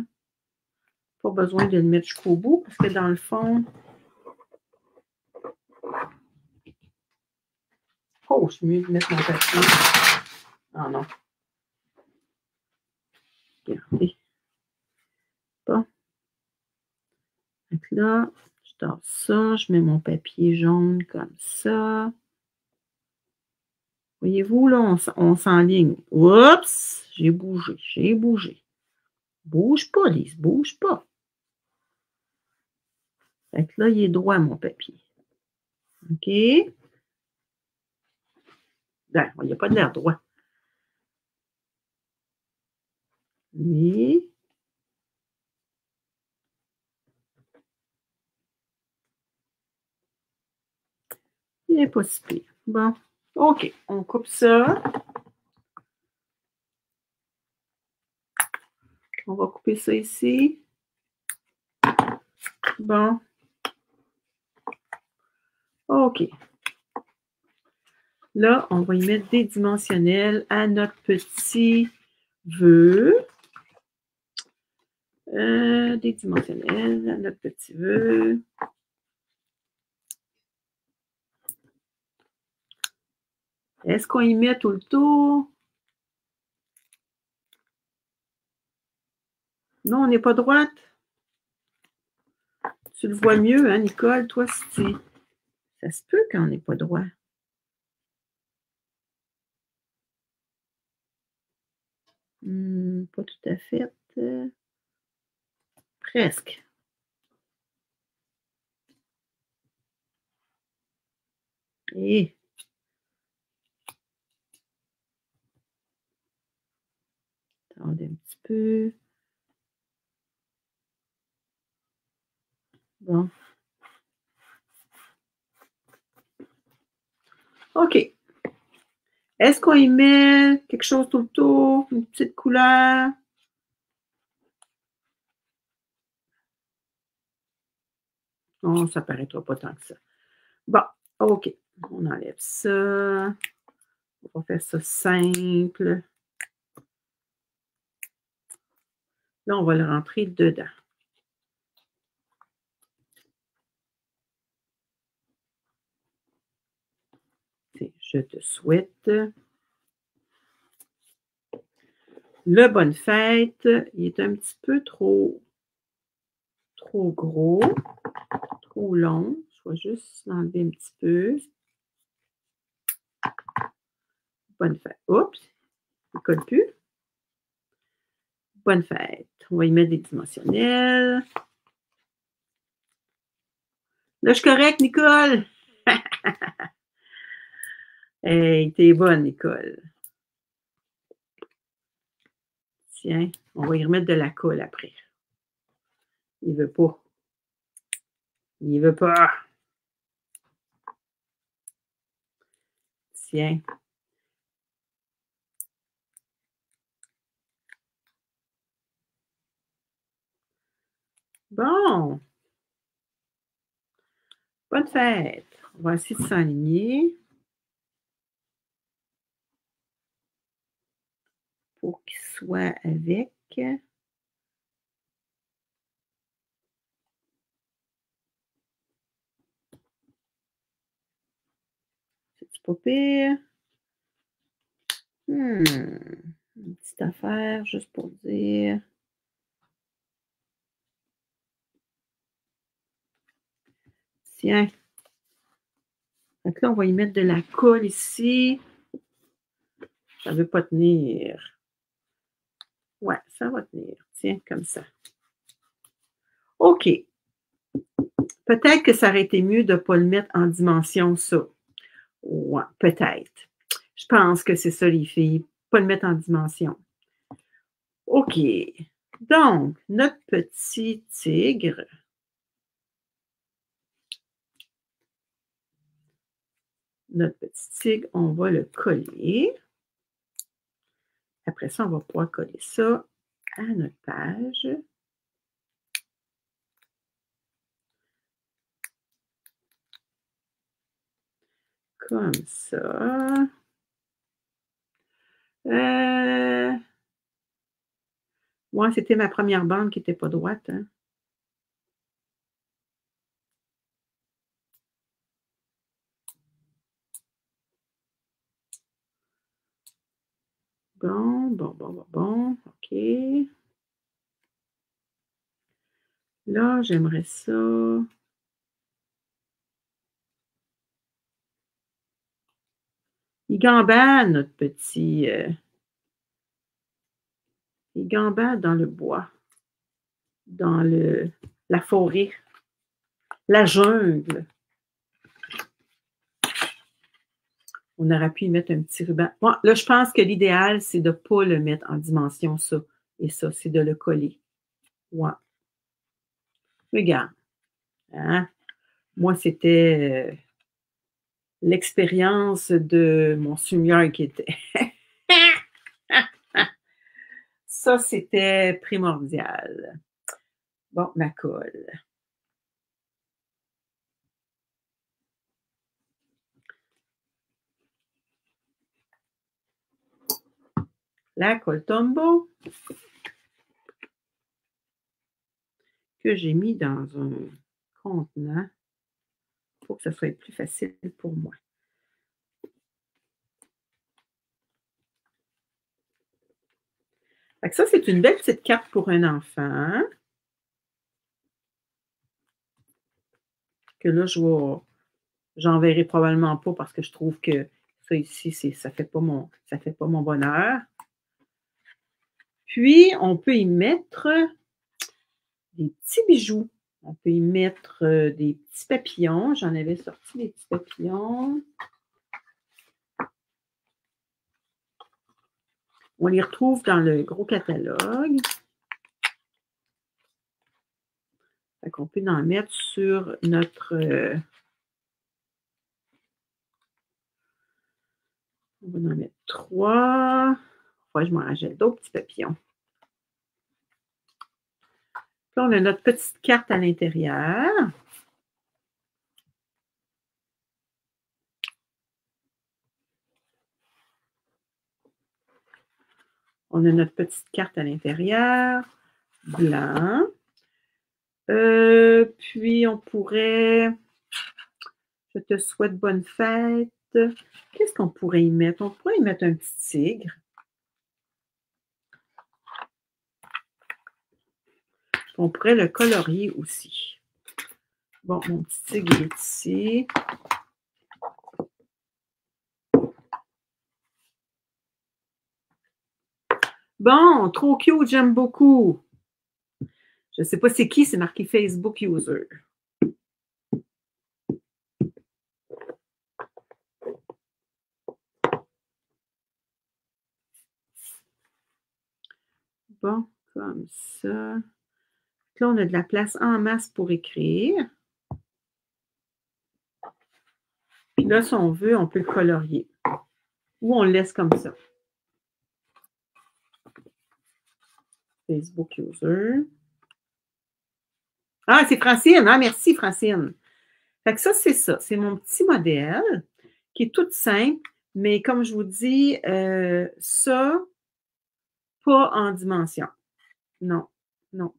[SPEAKER 1] Pas besoin de le mettre jusqu'au bout, parce que dans le fond... Oh, je suis mieux de mettre mon papier. Ah non. Regardez. Bon. Donc là, je tords ça, je mets mon papier jaune comme ça. Voyez-vous, là, on s'enligne. Oups! J'ai bougé, j'ai bougé. Bouge pas, Lise, bouge pas. Fait que là, il est droit, mon papier. OK? Ben, il n'y a pas de l'air droit. Oui. Il n'est pas si pire. Bon. OK, on coupe ça. On va couper ça ici. Bon. OK. Là, on va y mettre des dimensionnels à notre petit vœu. Des dimensionnels à notre petit vœu. Est-ce qu'on y met tout le tour? Non, on n'est pas droite. Tu le vois mieux, hein, Nicole? Toi, si ça se peut qu'on n'est pas droit. Pas tout à fait. Presque. Et attendez un petit peu. Bon. OK. Est-ce qu'on y met quelque chose tout le tour? Une petite couleur? Non, ça ne paraîtra pas tant que ça. Bon, OK. On enlève ça. On va faire ça simple. Là, on va le rentrer dedans. Je te souhaite le bonne fête. Il est un petit peu trop gros, trop long. Je vais juste l'enlever un petit peu. Bonne fête. Oups, il ne colle plus. Bonne fête. On va y mettre des dimensionnels. Là, je suis correcte, Nicole. Hey, t'es bonne, Nicole. Tiens, on va y remettre de la colle après. Il veut pas. Il veut pas. Tiens. Bon. Bonne fête. On va essayer de s'aligner pour qu'il soit avec. C'est pas pire. Une petite affaire juste pour dire. Tiens. Donc là, on va y mettre de la colle ici. Ça ne veut pas tenir. Ouais, ça va tenir. Tiens, comme ça. OK. Peut-être que ça aurait été mieux de ne pas le mettre en dimension, ça. Ouais, peut-être. Je pense que c'est ça, les filles. Pas le mettre en dimension. OK. Donc, notre petit tigre. Notre petit tigre, on va le coller. Après ça, on va pouvoir coller ça à notre page. Comme ça. Ouais, c'était ma première bande qui n'était pas droite, hein. Bon. OK. Là, j'aimerais ça. Il gambade, notre petit. Il gambade dans le bois, dans la forêt, la jungle. On aurait pu y mettre un petit ruban. Bon, là, je pense que l'idéal, c'est de ne pas le mettre en dimension, ça. Et ça, c'est de le coller. Ouais. Regarde. Hein? Moi, c'était l'expérience de mon seigneur qui était. Ça, c'était primordial. Bon, ma colle. La colle Tombow que j'ai mis dans un contenant pour que ça soit plus facile pour moi. Fait que ça, c'est une belle petite carte pour un enfant. Que là, j'enverrai probablement pas parce que je trouve que ça ici, ça fait pas mon bonheur. Puis, on peut y mettre des petits bijoux. On peut y mettre des petits papillons. J'en avais sorti des petits papillons. On les retrouve dans le gros catalogue. Fait qu'on peut en mettre sur notre... on va en mettre 3. Ouais, je m'en rajoute d'autres petits papillons. Là, on a notre petite carte à l'intérieur. On a notre petite carte à l'intérieur, blanc. Puis, on pourrait... Je te souhaite bonne fête. Qu'est-ce qu'on pourrait y mettre? On pourrait y mettre un petit tigre. On pourrait le colorier aussi. Bon, mon petit tigre est ici. Bon, trop cute, j'aime beaucoup. Je ne sais pas c'est qui, c'est marqué Facebook User. Bon, comme ça. Là, on a de la place en masse pour écrire. Puis là, si on veut, on peut le colorier. Ou on le laisse comme ça. Facebook User. Ah, c'est Francine. Ah, merci, Francine. Fait que ça, c'est ça. C'est mon petit modèle qui est tout simple, mais comme je vous dis, ça, pas en dimension. Non,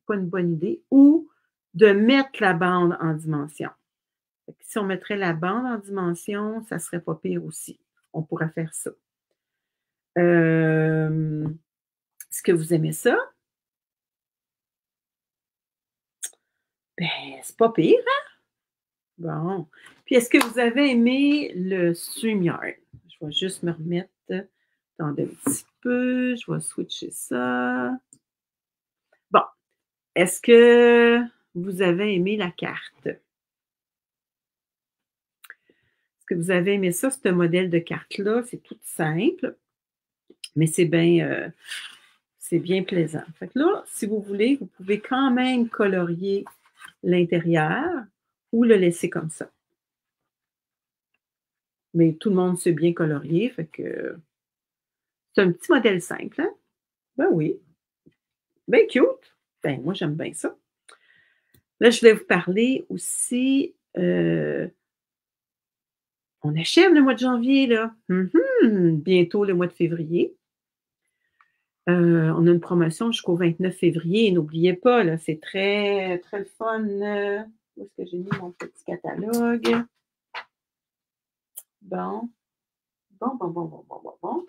[SPEAKER 1] pas une bonne idée. Ou de mettre la bande en dimension. Fait que si on mettrait la bande en dimension, ça serait pas pire aussi. On pourrait faire ça. Est-ce que vous aimez ça? Ben, c'est pas pire, hein? Bon. Puis, est-ce que vous avez aimé le StreamYard? Je vais juste me remettre. Attendez un petit peu. Je vais switcher ça. Bon. Est-ce que vous avez aimé la carte? Est-ce que vous avez aimé ça, ce modèle de carte-là? C'est tout simple, mais c'est bien plaisant. Fait que là, si vous voulez, vous pouvez quand même colorier l'intérieur ou le laisser comme ça. Mais tout le monde sait bien colorier, fait que c'est un petit modèle simple, hein? Ben oui, bien cute. Ben moi, j'aime bien ça. Là, je vais vous parler aussi, on achève le mois de janvier, là. Bientôt le mois de février. On a une promotion jusqu'au 29 février. N'oubliez pas, là, c'est très, très le fun. Où est-ce que j'ai mis mon petit catalogue? Bon. Bon.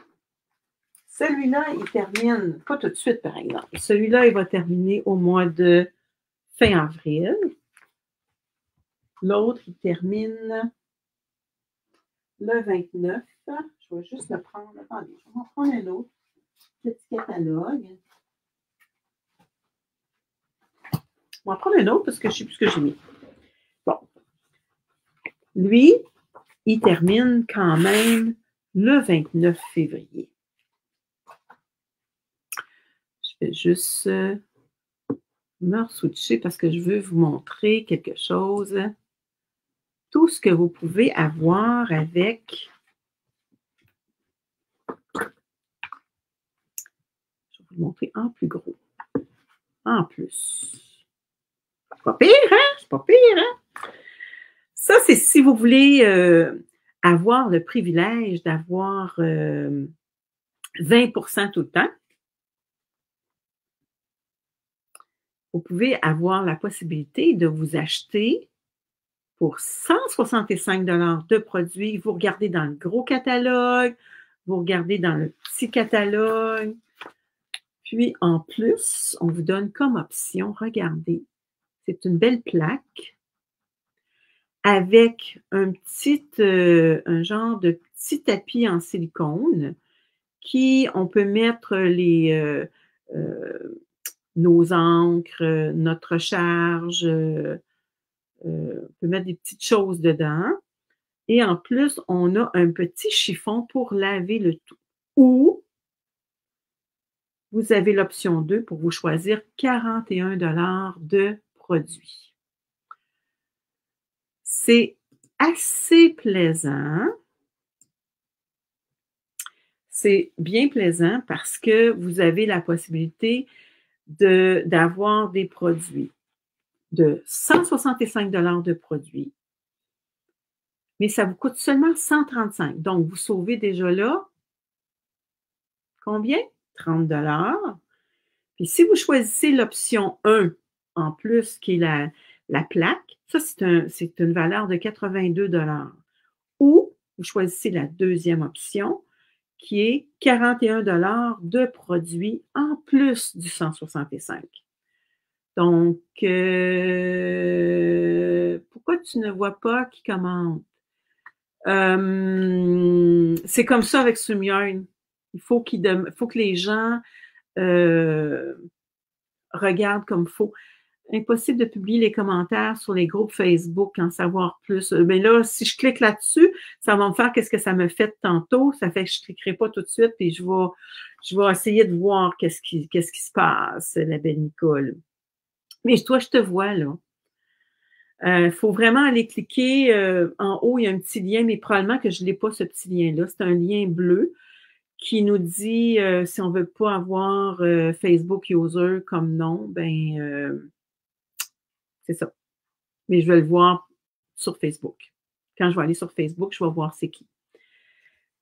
[SPEAKER 1] Celui-là, il termine, pas tout de suite, par exemple. Celui-là, il va terminer au mois de fin avril. L'autre, il termine le 29. Je vais juste le prendre. Attendez, je vais en prendre un autre petit catalogue. Je vais en prendre un autre parce que je ne sais plus ce que j'ai mis. Bon. Lui, il termine quand même le 29 février. Je vais juste me re-switcher parce que je veux vous montrer quelque chose. Tout ce que vous pouvez avoir avec. Je vais vous le montrer en plus gros. En plus. C'est pas pire, hein? C'est pas pire, hein? Ça, c'est si vous voulez avoir le privilège d'avoir 20% tout le temps. Vous pouvez avoir la possibilité de vous acheter pour 165 $ de produits. Vous regardez dans le gros catalogue, vous regardez dans le petit catalogue. Puis, en plus, on vous donne comme option, regardez, c'est une belle plaque avec un genre de petit tapis en silicone qui, on peut mettre nos encres, notre recharge, on peut mettre des petites choses dedans. Et en plus, on a un petit chiffon pour laver le tout. Ou vous avez l'option 2 pour vous choisir 41 $ de produits. C'est assez plaisant. C'est bien plaisant parce que vous avez la possibilité d'avoir des produits de 165 $ de produits, mais ça vous coûte seulement 135 $. Donc, vous sauvez déjà là combien? 30 $. Puis si vous choisissez l'option 1 en plus, qui est la plaque, ça, c'est une valeur de 82 $. Ou vous choisissez la deuxième option, qui est 41 $ de produits en plus du 165. Donc, pourquoi tu ne vois pas qui commente? C'est comme ça avec StreamYard. Il faut que les gens regardent comme il faut. Impossible de publier les commentaires sur les groupes Facebook, en savoir plus. Mais là, si je clique là-dessus, ça va me faire qu'est-ce que ça me fait tantôt. Ça fait que je ne cliquerai pas tout de suite et je vais essayer de voir qu'est-ce qui se passe, la belle Nicole. Mais toi, je te vois, là. Il faut vraiment aller cliquer en haut, il y a un petit lien, mais probablement que je ne l'ai pas, ce petit lien-là. C'est un lien bleu qui nous dit si on ne veut pas avoir Facebook User comme nom, ben c'est ça. Mais je vais le voir sur Facebook. Quand je vais aller sur Facebook, je vais voir c'est qui.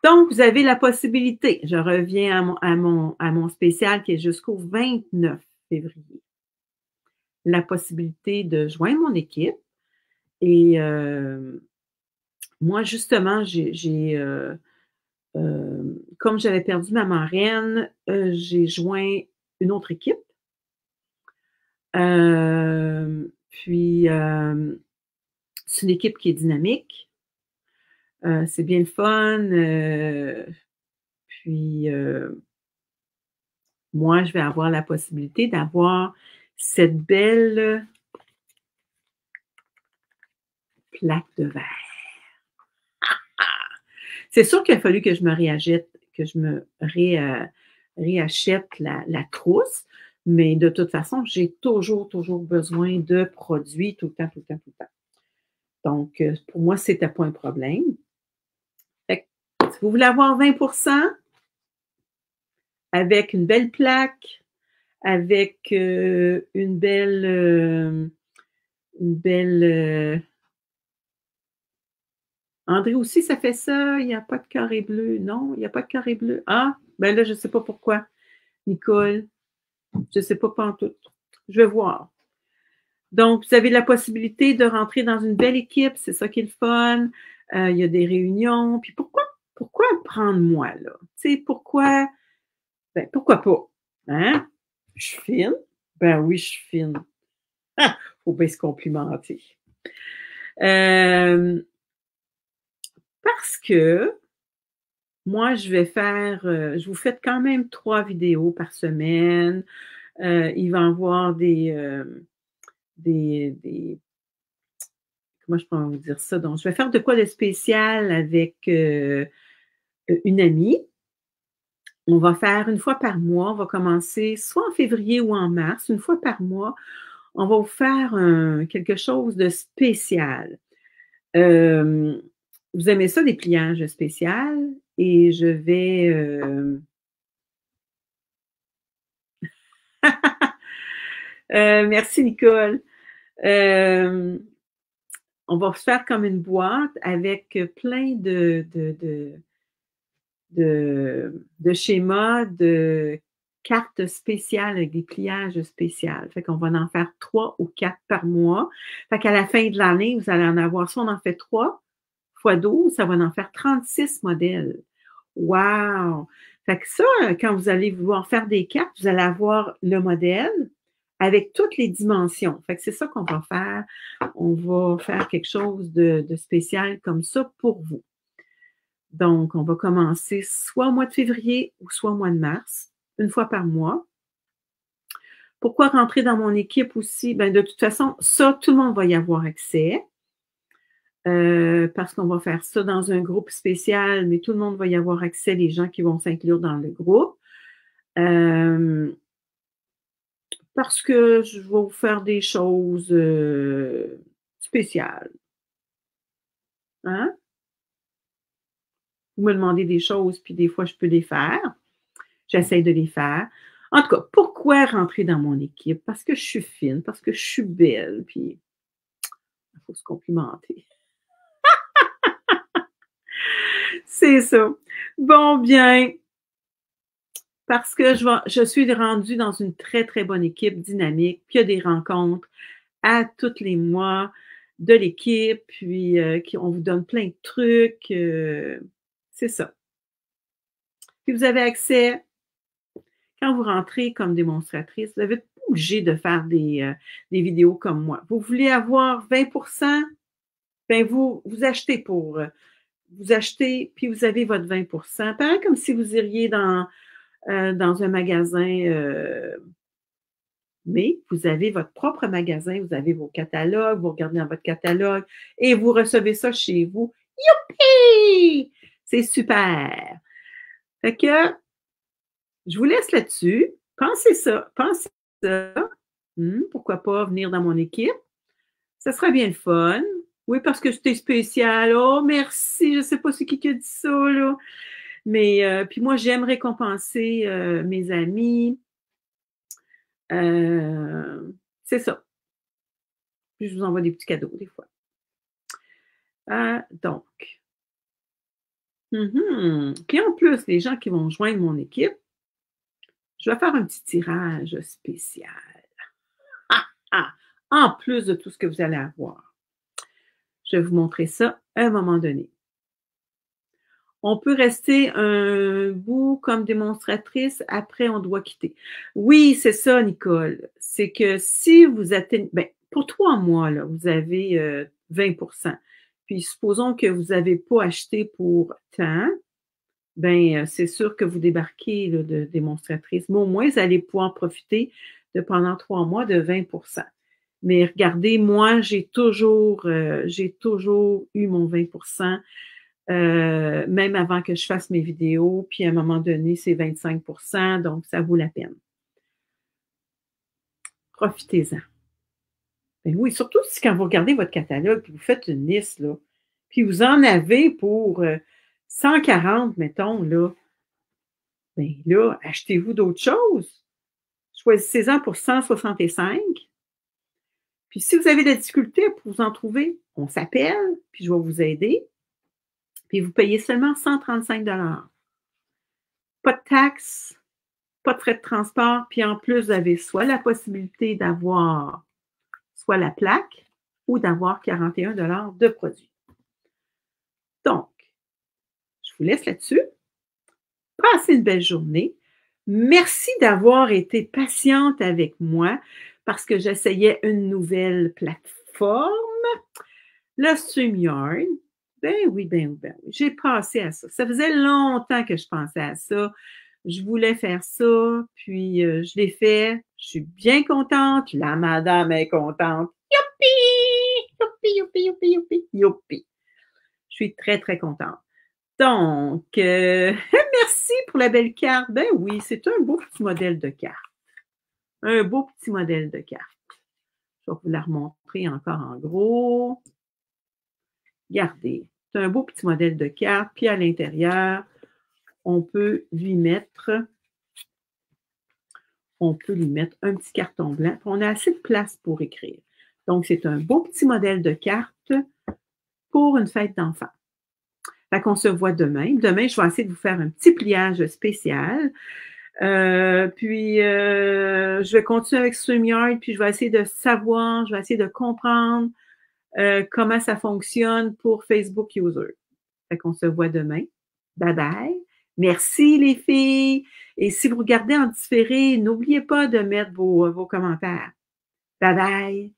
[SPEAKER 1] Donc, vous avez la possibilité, je reviens à mon spécial qui est jusqu'au 29 février, la possibilité de joindre mon équipe. Et moi, justement, comme j'avais perdu ma marraine, j'ai joint une autre équipe. Puis, c'est une équipe qui est dynamique. C'est bien le fun. Puis, moi, je vais avoir la possibilité d'avoir cette belle plaque de verre. C'est sûr qu'il a fallu que je me réachète la trousse, mais de toute façon, j'ai toujours besoin de produits tout le temps. Donc, pour moi, c'était pas un problème. Fait que, si vous voulez avoir 20% avec une belle plaque, avec une belle André aussi, ça fait ça. Il n'y a pas de carré bleu. Non, il n'y a pas de carré bleu. Ah, ben là, je ne sais pas pourquoi. Nicole, je ne sais pas pantoute. Je vais voir. Donc, vous avez la possibilité de rentrer dans une belle équipe. C'est ça qui est le fun. Il y a des réunions. Puis pourquoi prendre moi, là? Tu sais, pourquoi? Ben, pourquoi pas? Hein? Je suis fine? Ben oui, je suis fine. Ah, faut bien se complimenter. Parce que moi, je vous fais quand même 3 vidéos par semaine. Il va y avoir comment je peux vous dire ça? Donc, je vais faire de quoi de spécial avec une amie. On va faire une fois par mois. On va commencer soit en février ou en mars, une fois par mois. On va vous faire quelque chose de spécial. Vous aimez ça, des pliages spéciaux? Et je vais... merci, Nicole. On va se faire comme une boîte avec plein de schémas, de cartes spéciales avec des pliages spéciaux. Fait qu'on va en faire 3 ou 4 par mois. Fait qu'à la fin de l'année, vous allez en avoir, si on en fait 3 fois 12, ça va en faire 36 modèles. Wow! Fait que ça, quand vous allez vouloir faire des cartes, vous allez avoir le modèle avec toutes les dimensions. Fait que c'est ça qu'on va faire. On va faire quelque chose de spécial comme ça pour vous. Donc, on va commencer soit au mois de février ou soit au mois de mars, une fois par mois. Pourquoi rentrer dans mon équipe aussi? Ben, de toute façon, ça, tout le monde va y avoir accès. Parce qu'on va faire ça dans un groupe spécial, mais tout le monde va y avoir accès, les gens qui vont s'inclure dans le groupe. Parce que je vais vous faire des choses spéciales. Hein? Vous me demandez des choses, puis des fois, je peux les faire. J'essaie de les faire. En tout cas, pourquoi rentrer dans mon équipe? Parce que je suis fine, parce que je suis belle, puis il faut se complimenter. C'est ça. Bon, bien, parce que je suis rendue dans une très, très bonne équipe dynamique, puis il y a des rencontres à tous les mois de l'équipe, puis on vous donne plein de trucs. C'est ça. Puis vous avez accès, quand vous rentrez comme démonstratrice, vous n'êtes pas obligé de faire des vidéos comme moi. Vous voulez avoir 20%, ben vous achetez vous achetez, puis vous avez votre 20%. Pareil comme si vous iriez dans un magasin, mais vous avez votre propre magasin, vous avez vos catalogues, vous regardez dans votre catalogue et vous recevez ça chez vous. Youpi! C'est super! Fait que, je vous laisse là-dessus. Pensez ça. Pourquoi pas venir dans mon équipe? Ça sera bien le fun. Oui, parce que c'était spécial. Oh, merci. Je ne sais pas c'est qui a dit ça, là. Mais, puis moi, j'aime récompenser mes amis. C'est ça. Puis je vous envoie des petits cadeaux, des fois. Donc. Puis en plus, les gens qui vont joindre mon équipe, je vais faire un petit tirage spécial. En plus de tout ce que vous allez avoir. Je vais vous montrer ça à un moment donné. On peut rester un bout comme démonstratrice, après on doit quitter. Oui, c'est ça, Nicole. C'est que si vous atteignez, ben, pour 3 mois, là, vous avez 20%. Puis supposons que vous n'avez pas acheté pour tant, ben c'est sûr que vous débarquez là, de démonstratrice. Mais au moins, vous allez pouvoir profiter de pendant 3 mois de 20%. Mais regardez, moi, j'ai toujours eu mon 20 même avant que je fasse mes vidéos, puis à un moment donné, c'est 25 donc ça vaut la peine. Profitez-en. Ben oui, surtout si quand vous regardez votre catalogue, puis vous faites une liste, là, puis vous en avez pour 140, mettons, là, bien là, achetez-vous d'autres choses. Choisissez-en pour 165. Puis si vous avez de la difficulté pour vous en trouver, on s'appelle, puis je vais vous aider. Puis vous payez seulement 135 $. Pas de taxes, pas de frais de transport, puis en plus, vous avez soit la possibilité d'avoir soit la plaque ou d'avoir 41 $ de produits. Donc, je vous laisse là-dessus. Passez une belle journée. Merci d'avoir été patiente avec moi parce que j'essayais une nouvelle plateforme, le StreamYard. Ben oui, j'ai pensé à ça. Ça faisait longtemps que je pensais à ça. Je voulais faire ça, puis je l'ai fait. Je suis bien contente. La madame est contente. Youpi! Youpi, youpi, youpi, youpi, youpi. Je suis très, très contente. Donc, merci pour la belle carte. Ben oui, c'est un beau petit modèle de carte. Un beau petit modèle de carte. Je vais vous la remontrer encore en gros. Regardez, c'est un beau petit modèle de carte. Puis à l'intérieur, on peut lui mettre un petit carton blanc. On a assez de place pour écrire. Donc, c'est un beau petit modèle de carte pour une fête d'enfants. Fait qu'on se voit demain. Demain, je vais essayer de vous faire un petit pliage spécial. Je vais continuer avec StreamYard, puis je vais essayer de savoir, je vais essayer de comprendre comment ça fonctionne pour Facebook User. Fait qu'on se voit demain. Bye bye. Merci les filles. Et si vous regardez en différé, n'oubliez pas de mettre vos commentaires. Bye bye.